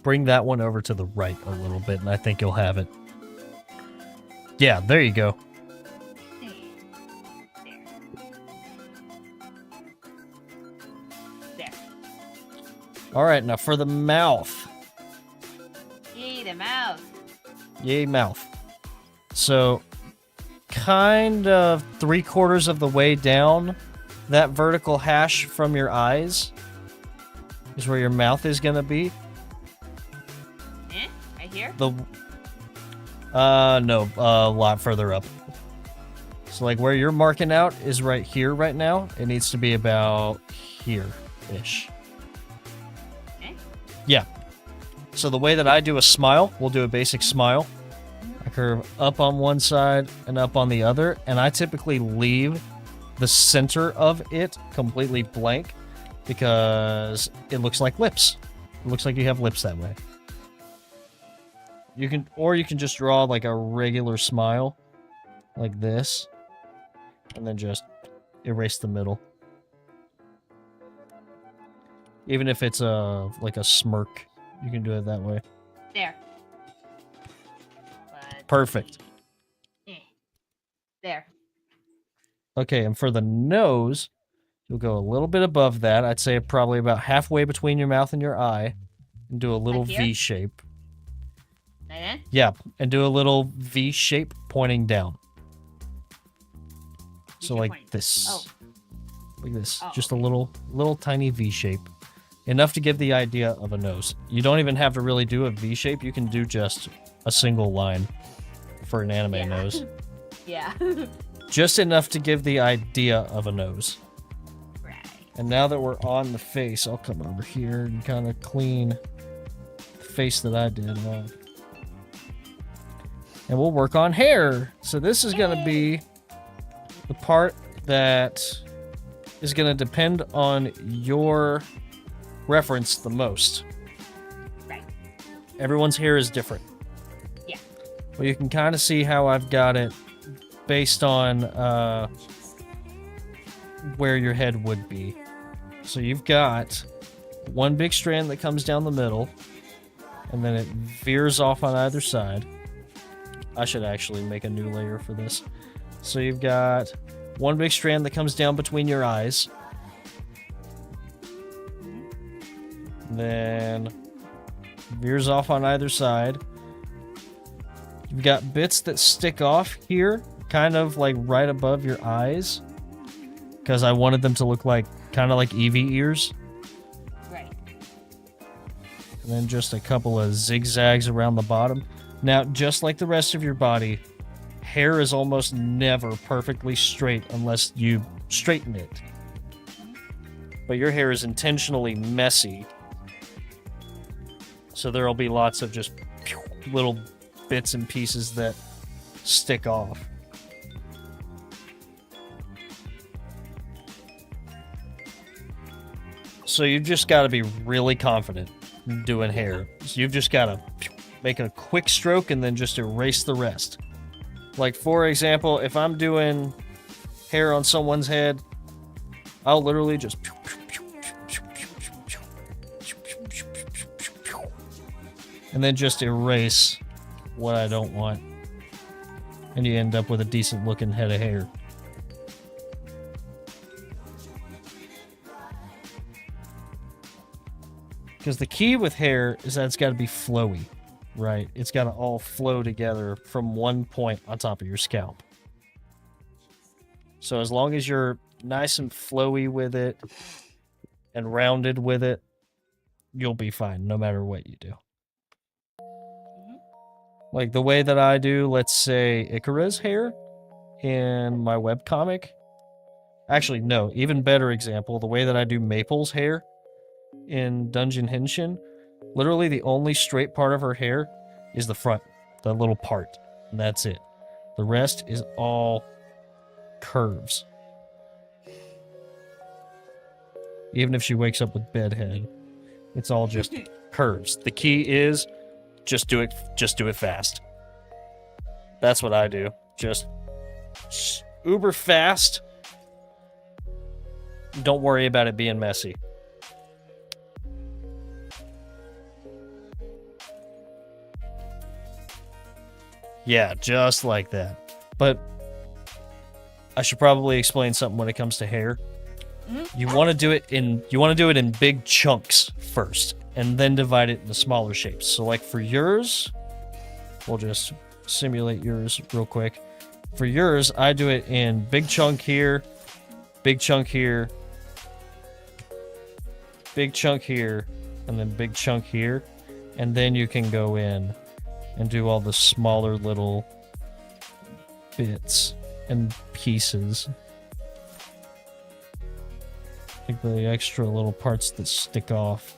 Bring that one over to the right a little bit, and I think you'll have it. Yeah, there you go. There. All right, now for the mouth. Yay, the mouth. Yay, mouth. So, kind of 3/4 of the way down that vertical hash from your eyes is where your mouth is going to be. Right here? No, a lot further up. So, like, where you're marking out is right here right now. It needs to be about here-ish. Okay. Yeah. So the way that I do a smile, we'll do a basic smile. I curve up on one side and up on the other, and I typically leave the center of it completely blank because it looks like lips. It looks like you have lips that way. You can just draw like a regular smile like this and then just erase the middle. Even if it's like a smirk, you can do it that way. There. But Perfect. There. Okay, and for the nose, you'll go a little bit above that. I'd say probably about halfway between your mouth and your eye. And do a little Like here? V shape. Like that? Yeah, and do a little V shape pointing down. So shape like pointing. this. Oh. Like this. Oh, Just a little tiny V shape. Enough to give the idea of a nose. You don't even have to really do a V shape. You can do just a single line for an anime nose. Yeah. Just enough to give the idea of a nose. Right. And now that we're on the face, I'll come over here and kind of clean the face that I did off. And we'll work on hair. So this is going to be the part that is going to depend on your reference the most. Right. Everyone's hair is different. Yeah. Well, you can kind of see how I've got it based on where your head would be. So you've got one big strand that comes down the middle, and then it veers off on either side. I should actually make a new layer for this. So you've got one big strand that comes down between your eyes. Then veers off on either side. You've got bits that stick off here, kind of like right above your eyes, because I wanted them to look like kind of like Eevee ears. Right. And then just a couple of zigzags around the bottom. Now, just like the rest of your body, hair is almost never perfectly straight unless you straighten it. But your hair is intentionally messy. So there'll be lots of just little bits and pieces that stick off. So you've just got to be really confident doing hair. So you've just got to make a quick stroke and then just erase the rest. Like, for example, if I'm doing hair on someone's head, I'll literally just... and then just erase what I don't want. And you end up with a decent looking head of hair. Because the key with hair is that it's got to be flowy, right? It's got to all flow together from one point on top of your scalp. So as long as you're nice and flowy with it and rounded with it, you'll be fine no matter what you do. Like the way that I do, let's say, Ikara's hair in my webcomic. Actually, no, even better example, the way that I do Maple's hair in Dungeon Henshin. Literally the only straight part of her hair is the front, the little part, and that's it. The rest is all curves. Even if she wakes up with bedhead, it's all just curves. The key is just do it fast. That's what I do. Just uber fast. Don't worry about it being messy. Yeah, just like that. But I should probably explain something when it comes to hair. You want to do it in big chunks first, and then divide it into smaller shapes. So like for yours, we'll just simulate yours real quick. For yours, I do it in big chunk here, big chunk here, big chunk here, and then big chunk here. And then you can go in and do all the smaller little bits and pieces. Like the extra little parts that stick off.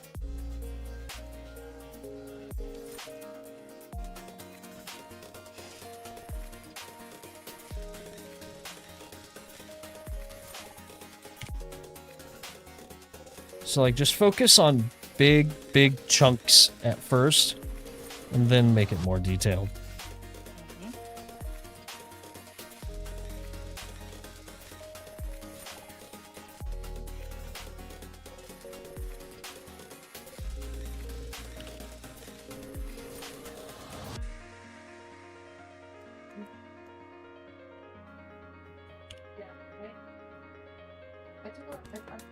So like just focus on big chunks at first, and then make it more detailed.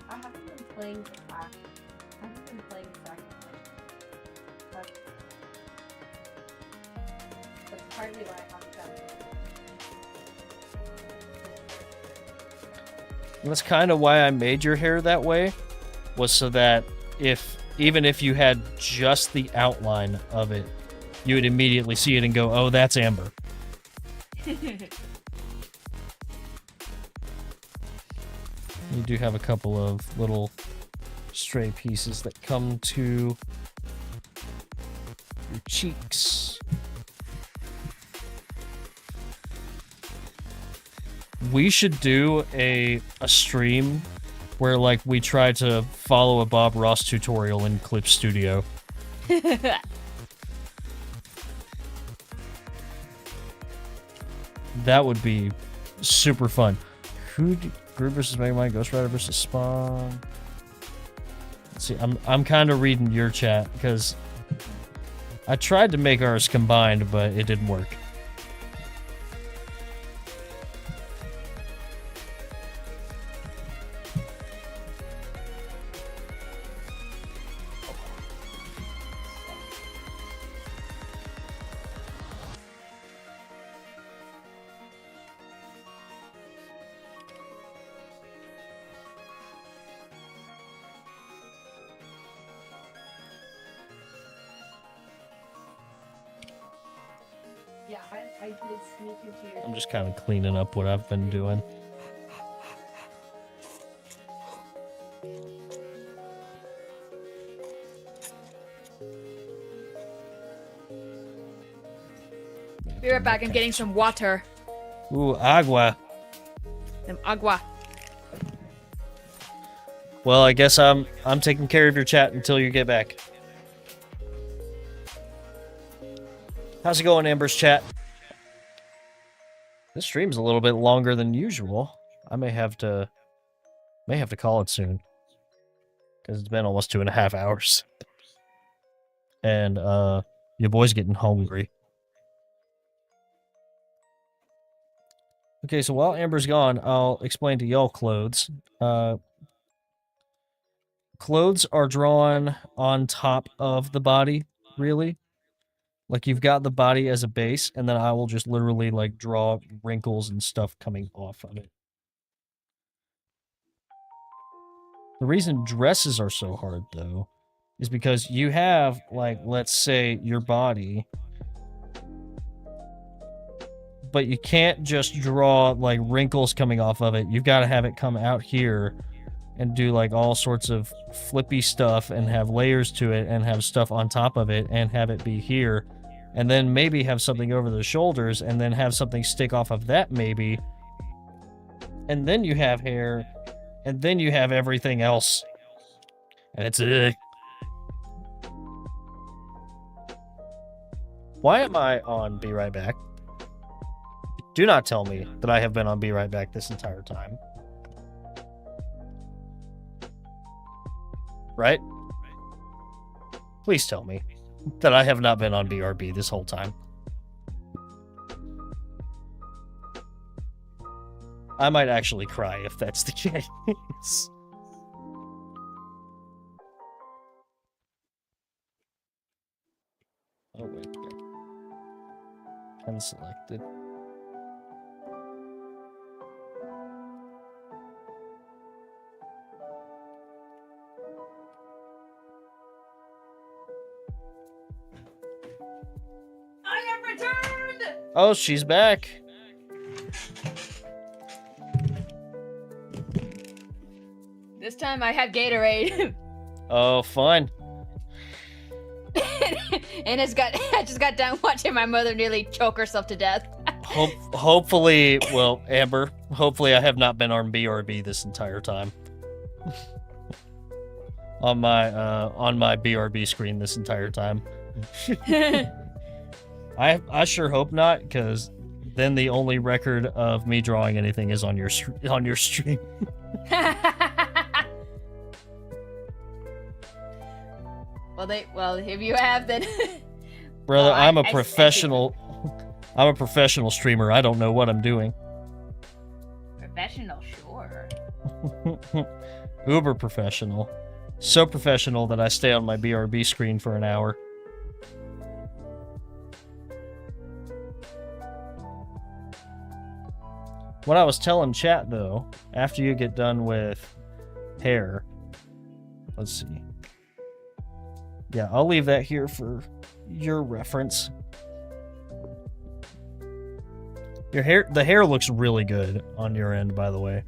I haven't been playing that's partly why I haven't done it. And that's kind of why I made your hair that way, was so that even if you had just the outline of it, you would immediately see it and go, oh, that's Amber. You do have a couple of little stray pieces that come to your cheeks. We should do a stream where like we try to follow a Bob Ross tutorial in Clip Studio. That would be super fun. Groot vs. Megamind, Ghost Rider vs. Spawn. See, I'm kind of reading your chat because I tried to make ours combined, but it didn't work. Yeah, I did sneak into your. I'm just kind of cleaning up what I've been doing. Be right back. I'm getting some water. Ooh, agua. Some agua. Well, I guess I'm taking care of your chat until you get back. How's it going, Amber's chat? This stream's a little bit longer than usual. I may have to call it soon. Because it's been almost 2.5 hours. And your boy's getting hungry. Okay, so while Amber's gone, I'll explain to y'all clothes. Clothes are drawn on top of the body, really. Like, you've got the body as a base, and then I will just literally, like, draw wrinkles and stuff coming off of it. The reason dresses are so hard, though, is because you have, like, let's say, your body, but you can't just draw, like, wrinkles coming off of it. You've got to have it come out here and do, like, all sorts of flippy stuff and have layers to it and have stuff on top of it and have it be here. And then maybe have something over the shoulders, and then have something stick off of that, maybe. And then you have hair, and then you have everything else. And it's... Why am I on Be Right Back? Do not tell me that I have been on Be Right Back this entire time. Right? Please tell me that I have not been on BRB this whole time. I might actually cry if that's the case. Oh, wait. Unselected. I have returned! Oh, she's back. This time I have Gatorade. Oh, fine. And I just got done watching my mother nearly choke herself to death. Hopefully, well, Amber, hopefully I have not been on BRB this entire time. on my BRB screen this entire time. I sure hope not, because then the only record of me drawing anything is on your stream. Well, if you have, then Brother, well, I'm a professional. I'm a professional streamer. I don't know what I'm doing. Professional, sure. Uber professional. So professional that I stay on my BRB screen for an hour. What I was telling chat, though, after you get done with hair, let's see. Yeah, I'll leave that here for your reference. Your hair, the hair looks really good on your end, by the way.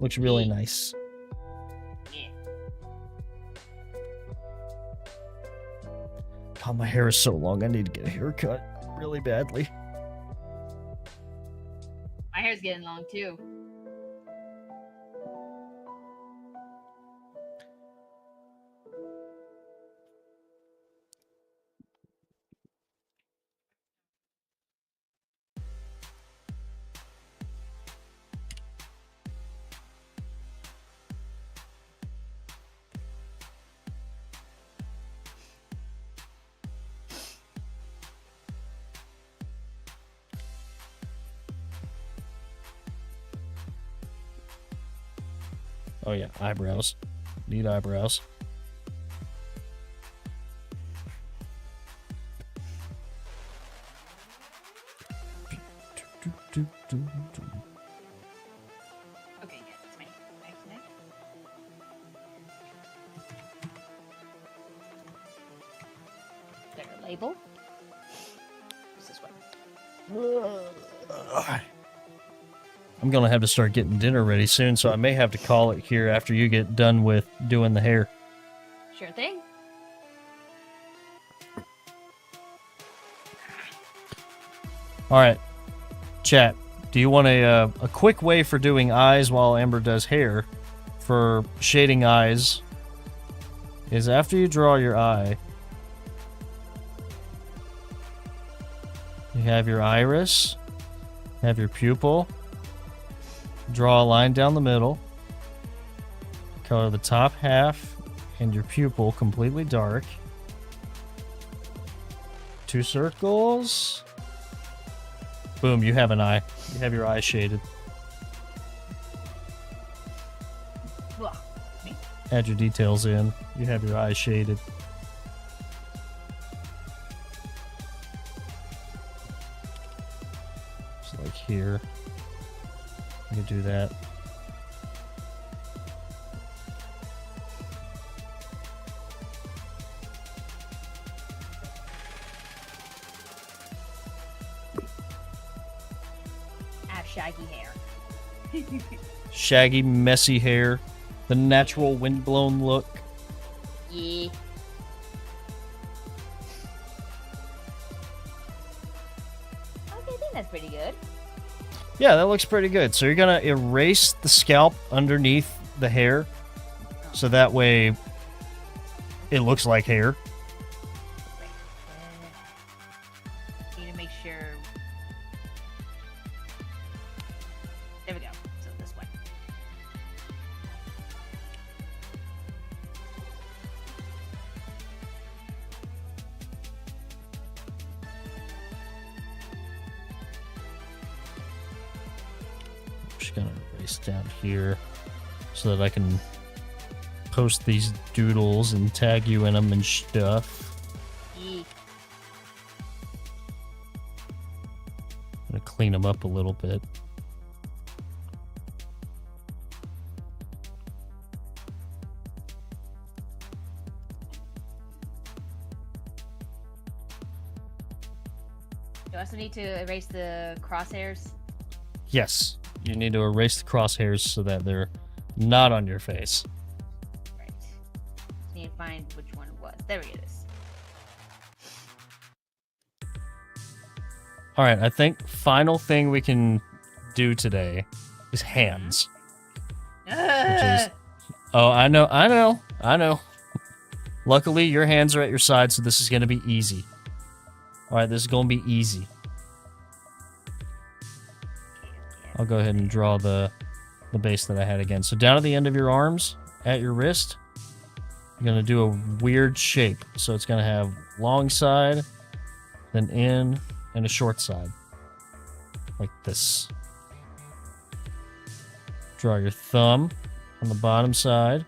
Looks really nice. Yeah. God, my hair is so long. I need to get a haircut really badly. My hair's getting long too. Oh yeah, eyebrows. Need eyebrows. Okay, yeah, that's me. Next. There a label. What's this one? I'm gonna have to start getting dinner ready soon, so I may have to call it here after you get done with doing the hair. Sure thing. All right, chat. Do you want a quick way for doing eyes while Amber does hair? For shading eyes, is after you draw your eye, you have your iris, have your pupil, draw a line down the middle, color the top half and your pupil completely dark, 2 circles, boom, you have an eye. You have your eye shaded. Blah. Add your details in. You have your eyes shaded. Just like here. You can do that. I have shaggy hair. Shaggy, messy hair. The natural windblown look. Yeah. Okay, I think that's pretty good. Yeah, that looks pretty good. So you're gonna erase the scalp underneath the hair, so that way it looks like hair. Right. Need to make sure. There we go. So this way. Just gonna erase down here so that I can post these doodles and tag you in them and stuff. Yeah. I'm gonna clean them up a little bit. You also need to erase the crosshairs. Yes, you need to erase the crosshairs so that they're not on your face. Right. Just need to find which one it was. There it is. All right, I think final thing we can do today is hands. is- Oh, I know. Luckily, your hands are at your side, so this is going to be easy. All right, this is going to be easy. I'll go ahead and draw the base that I had again. So down at the end of your arms, at your wrist, you're going to do a weird shape. So it's going to have long side, then in, and a short side. Like this. Draw your thumb on the bottom side,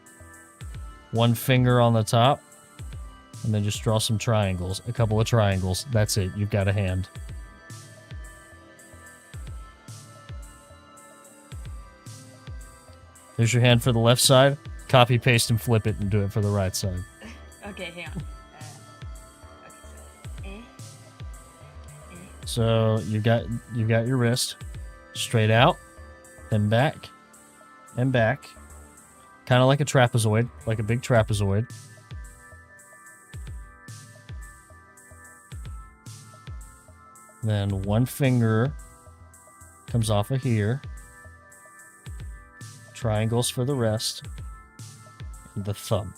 one finger on the top, and then just draw some triangles. A couple of triangles. That's it. You've got a hand. There's your hand for the left side. Copy, paste, and flip it and do it for the right side. Okay, hang on. Okay, So you've got your wrist straight out, then back, and back. Kind of like a trapezoid, like a big trapezoid. Then one finger comes off of here. Triangles for the rest. And the thumb.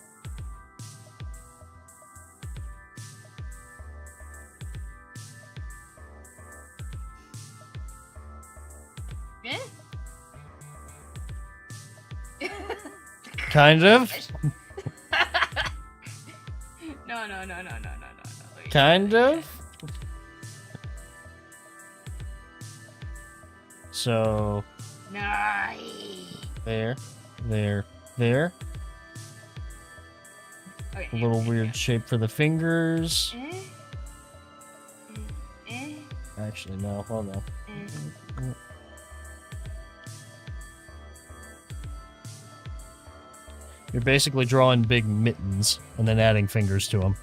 Eh? Kind of. No. Kind of. So Nice. there, there, there. Okay. A little weird shape for the fingers. Actually, no, hold on. You're basically drawing big mittens and then adding fingers to them.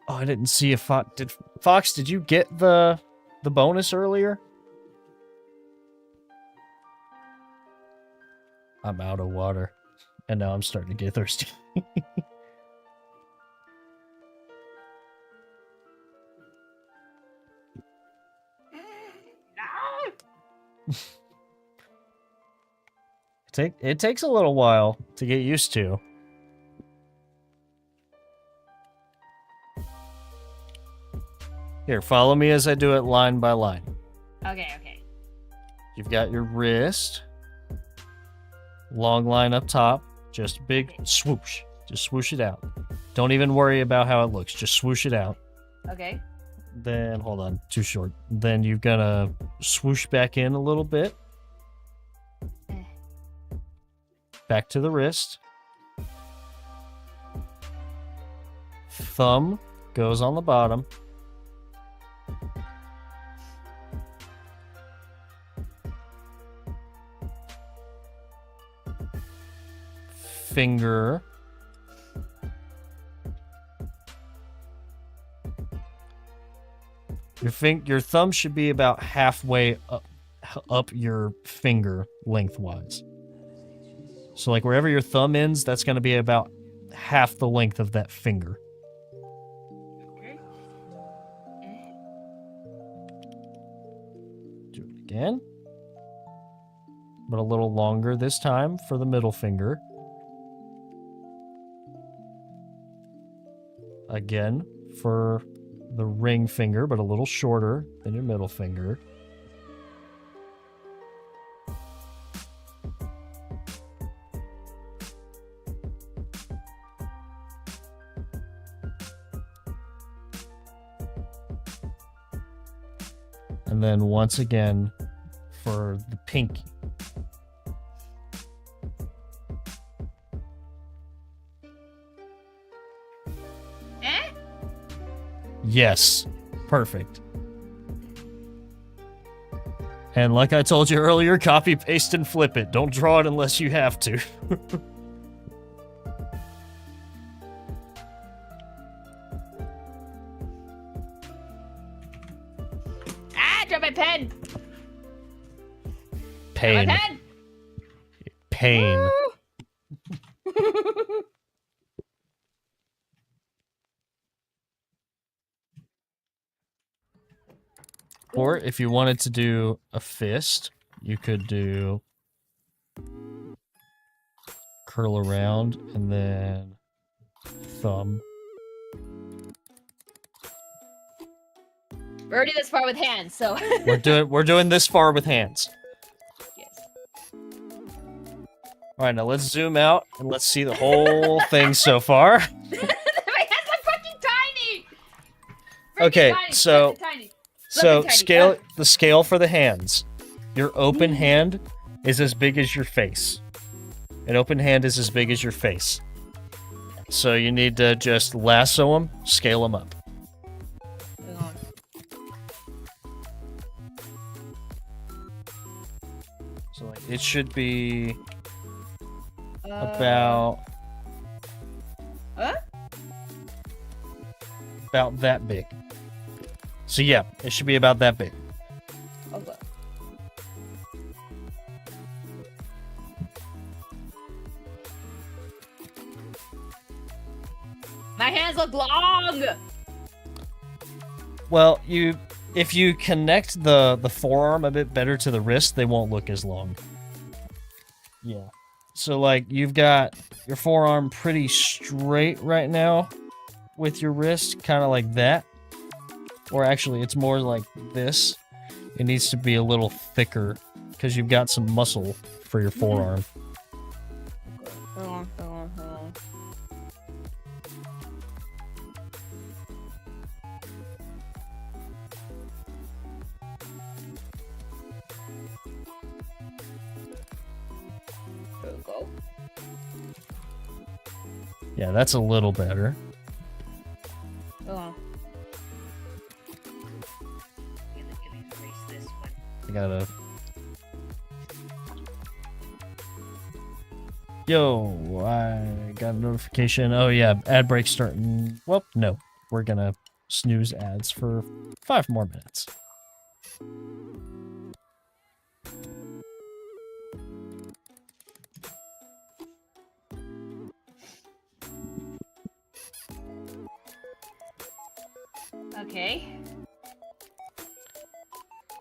Oh, I didn't see if Fox, did you get the bonus earlier? I'm out of water. And now I'm starting to get thirsty. It takes a little while to get used to. Here, follow me as I do it line by line. Okay, okay. You've got your wrist. Long line up top. Just big swoosh. Just swoosh it out. Don't even worry about how it looks. Just swoosh it out. Okay. Then, hold on. Too short. Then you're gonna swoosh back in a little bit. Back to the wrist. Thumb goes on the bottom. Finger. Your thumb should be about halfway up your finger lengthwise. So like wherever your thumb ends, that's going to be about half the length of that finger. Okay. Do it again. But a little longer this time for the middle finger. Again for the ring finger, but a little shorter than your middle finger. And then once again for the pinky. Yes. Perfect. And like I told you earlier, copy, paste, and flip it. Don't draw it unless you have to. Drop my pen! Pain. Drop my pen! Pain. Or if you wanted to do a fist, you could do curl around and then thumb. We're already this far with hands, so. We're doing this far with hands. Yes. All right, now let's zoom out and let's see the whole thing so far. My hands are fucking tiny! Okay, tiny. so- Fucking tiny. So Fucking tiny. the scale for the hands. Your open hand is as big as your face. An open hand is as big as your face. So you need to just lasso them, scale them up. Hang on. So like it should be about Huh? about that big. So yeah, it should be about that big. Okay. My hands look long! Well, if you connect the forearm a bit better to the wrist, they won't look as long. Yeah. So like you've got your forearm pretty straight right now with your wrist, kind of like that. Or actually, it's more like this. It needs to be a little thicker because you've got some muscle for your forearm. Hold on, hold on, hold on. There we go. Yeah, that's a little better. Hold on. I gotta... Yo, I got a notification. Oh yeah, ad break starting. Well, no. We're gonna snooze ads for 5 more minutes. Okay.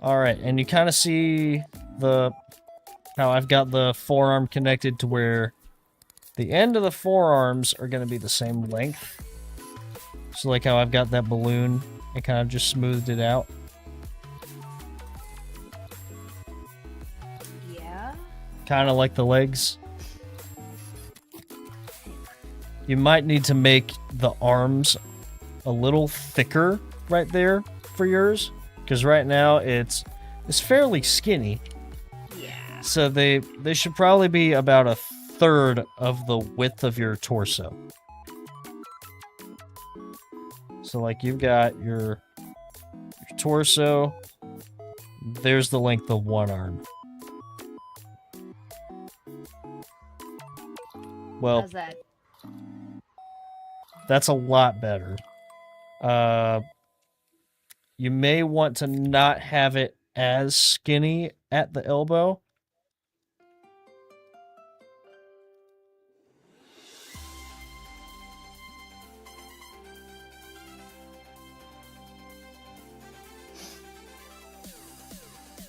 Alright, and you kind of see how I've got the forearm connected to where the end of the forearms are going to be the same length. So like how I've got that balloon, it kind of just smoothed it out. Yeah. Kind of like the legs. You might need to make the arms a little thicker right there for yours. Because right now it's fairly skinny. Yeah. So they should probably be about a third of the width of your torso. So like you've got your torso, there's the length of one arm. Well, How's that? that's a lot better. You may want to not have it as skinny at the elbow.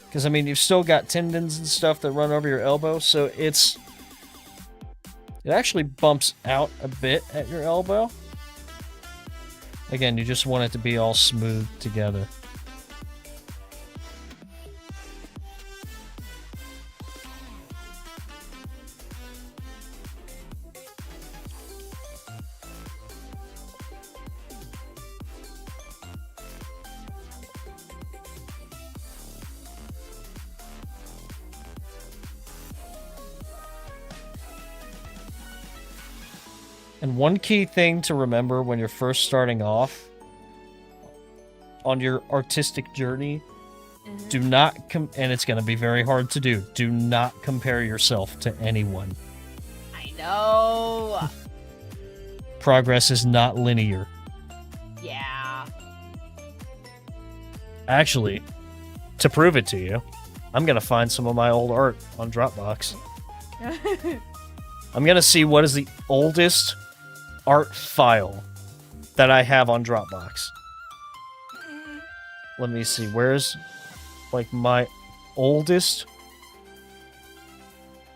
Because, I mean, you've still got tendons and stuff that run over your elbow, so it actually bumps out a bit at your elbow. Again, you just want it to be all smooth together. And one key thing to remember when you're first starting off on your artistic journey, do not and it's going to be very hard to do not compare yourself to anyone. I know. Progress is not linear. Yeah. Actually, to prove it to you, I'm going to find some of my old art on Dropbox. I'm going to see what is the oldest art file that I have on Dropbox. Let me see, where's like my oldest?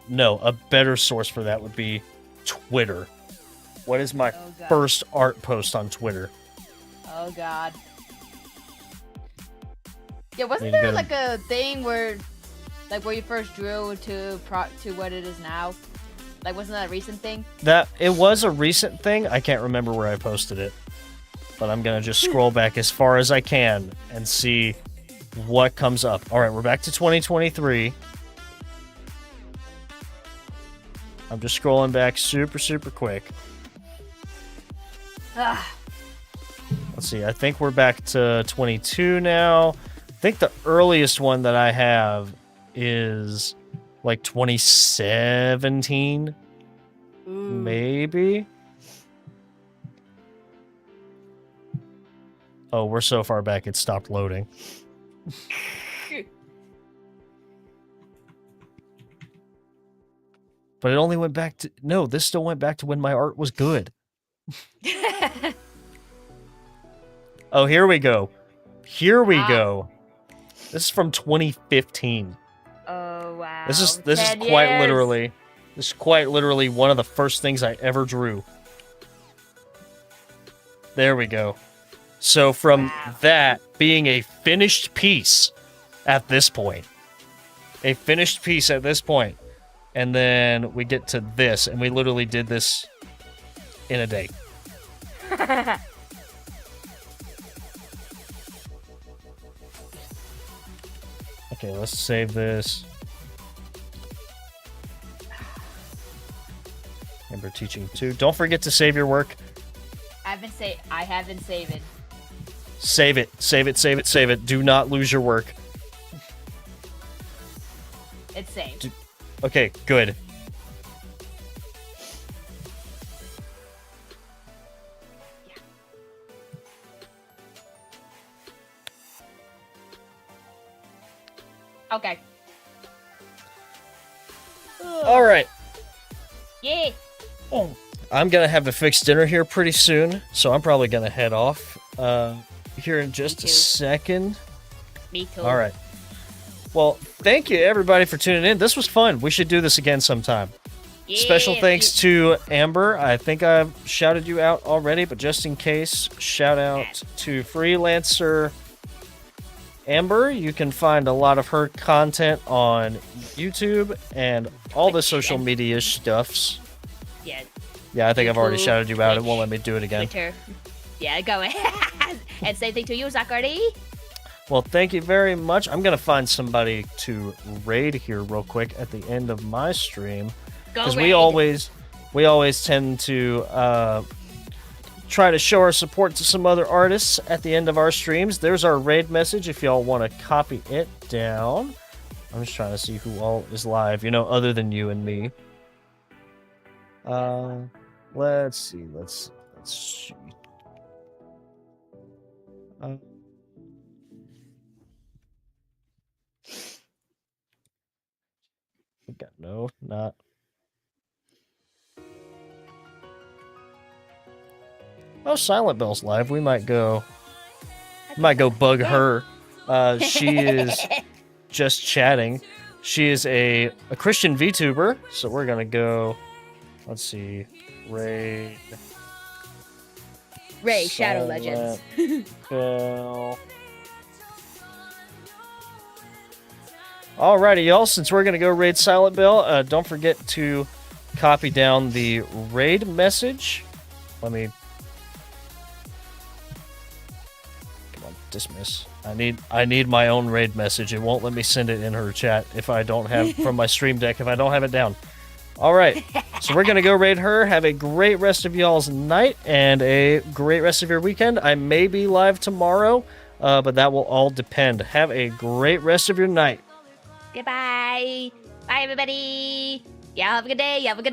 No, a better source for that would be Twitter. What is my first art post on Twitter? Oh god. Yeah, wasn't Need to there go like a thing where you first drew to what it is now? Like, wasn't that a recent thing? That it was a recent thing. I can't remember where I posted it, but I'm gonna just scroll back as far as I can and see what comes up. All right, we're back to 2023. I'm just scrolling back super quick. Ah. Let's see. I think we're back to 22 now. I think the earliest one that I have is like 2017, maybe. Oh, we're so far back it stopped loading. But it only went back to... No, this still went back to when my art was good. Oh, here we go. Here we go. This is from 2015. Oh wow. This is 10 quite years. literally... This is quite literally one of the first things I ever drew. There we go. So from that being a finished piece at this point. A finished piece at this point. And then we get to this, and we literally did this in a day. Okay, let's save this. Remember teaching 2. Don't forget to save your work. I have been saving. Save it. Save it, save it, save it. Do not lose your work. It's saved. Okay, good. Okay. All right. Yeah. Oh, I'm gonna have to fix dinner here pretty soon, so I'm probably gonna head off here in just a too. second. Me too. All right. Well, thank you everybody for tuning in. This was fun. We should do this again sometime. Yeah, Special thanks to Amber. I think I've shouted you out already, but just in case, shout out to Freelancer Amber. You can find a lot of her content on YouTube and all the social media stuffs. Yeah. Yeah, I think I've already YouTube, shouted you out. It Twitch, won't let me do it again. Twitter. Yeah, go ahead. And same thing to you, Zachary. Well, thank you very much. I'm going to find somebody to raid here real quick at the end of my stream. Go Because raid. we always tend to try to show our support to some other artists at the end of our streams. There's our raid message if y'all want to copy it down. I'm just trying to see who all is live, other than you and me. Let's see. Let's see. We got not. Oh, Silent Bell's live. We might go bug her. She is just chatting. She is a Christian VTuber, so we're gonna go. Let's see, Ray Shadow Legends. Bell. Alrighty, y'all. Since we're gonna go raid Silent Bell, don't forget to copy down the raid message. Let me. Come on, dismiss. I need my own raid message. It won't let me send it in her chat if I don't have from my stream deck if I don't have it down. All right, so we're gonna go raid her. Have a great rest of y'all's night and a great rest of your weekend. I may be live tomorrow, but that will all depend. Have a great rest of your night. Goodbye. Bye, everybody. Y'all have a good day. You have a good day.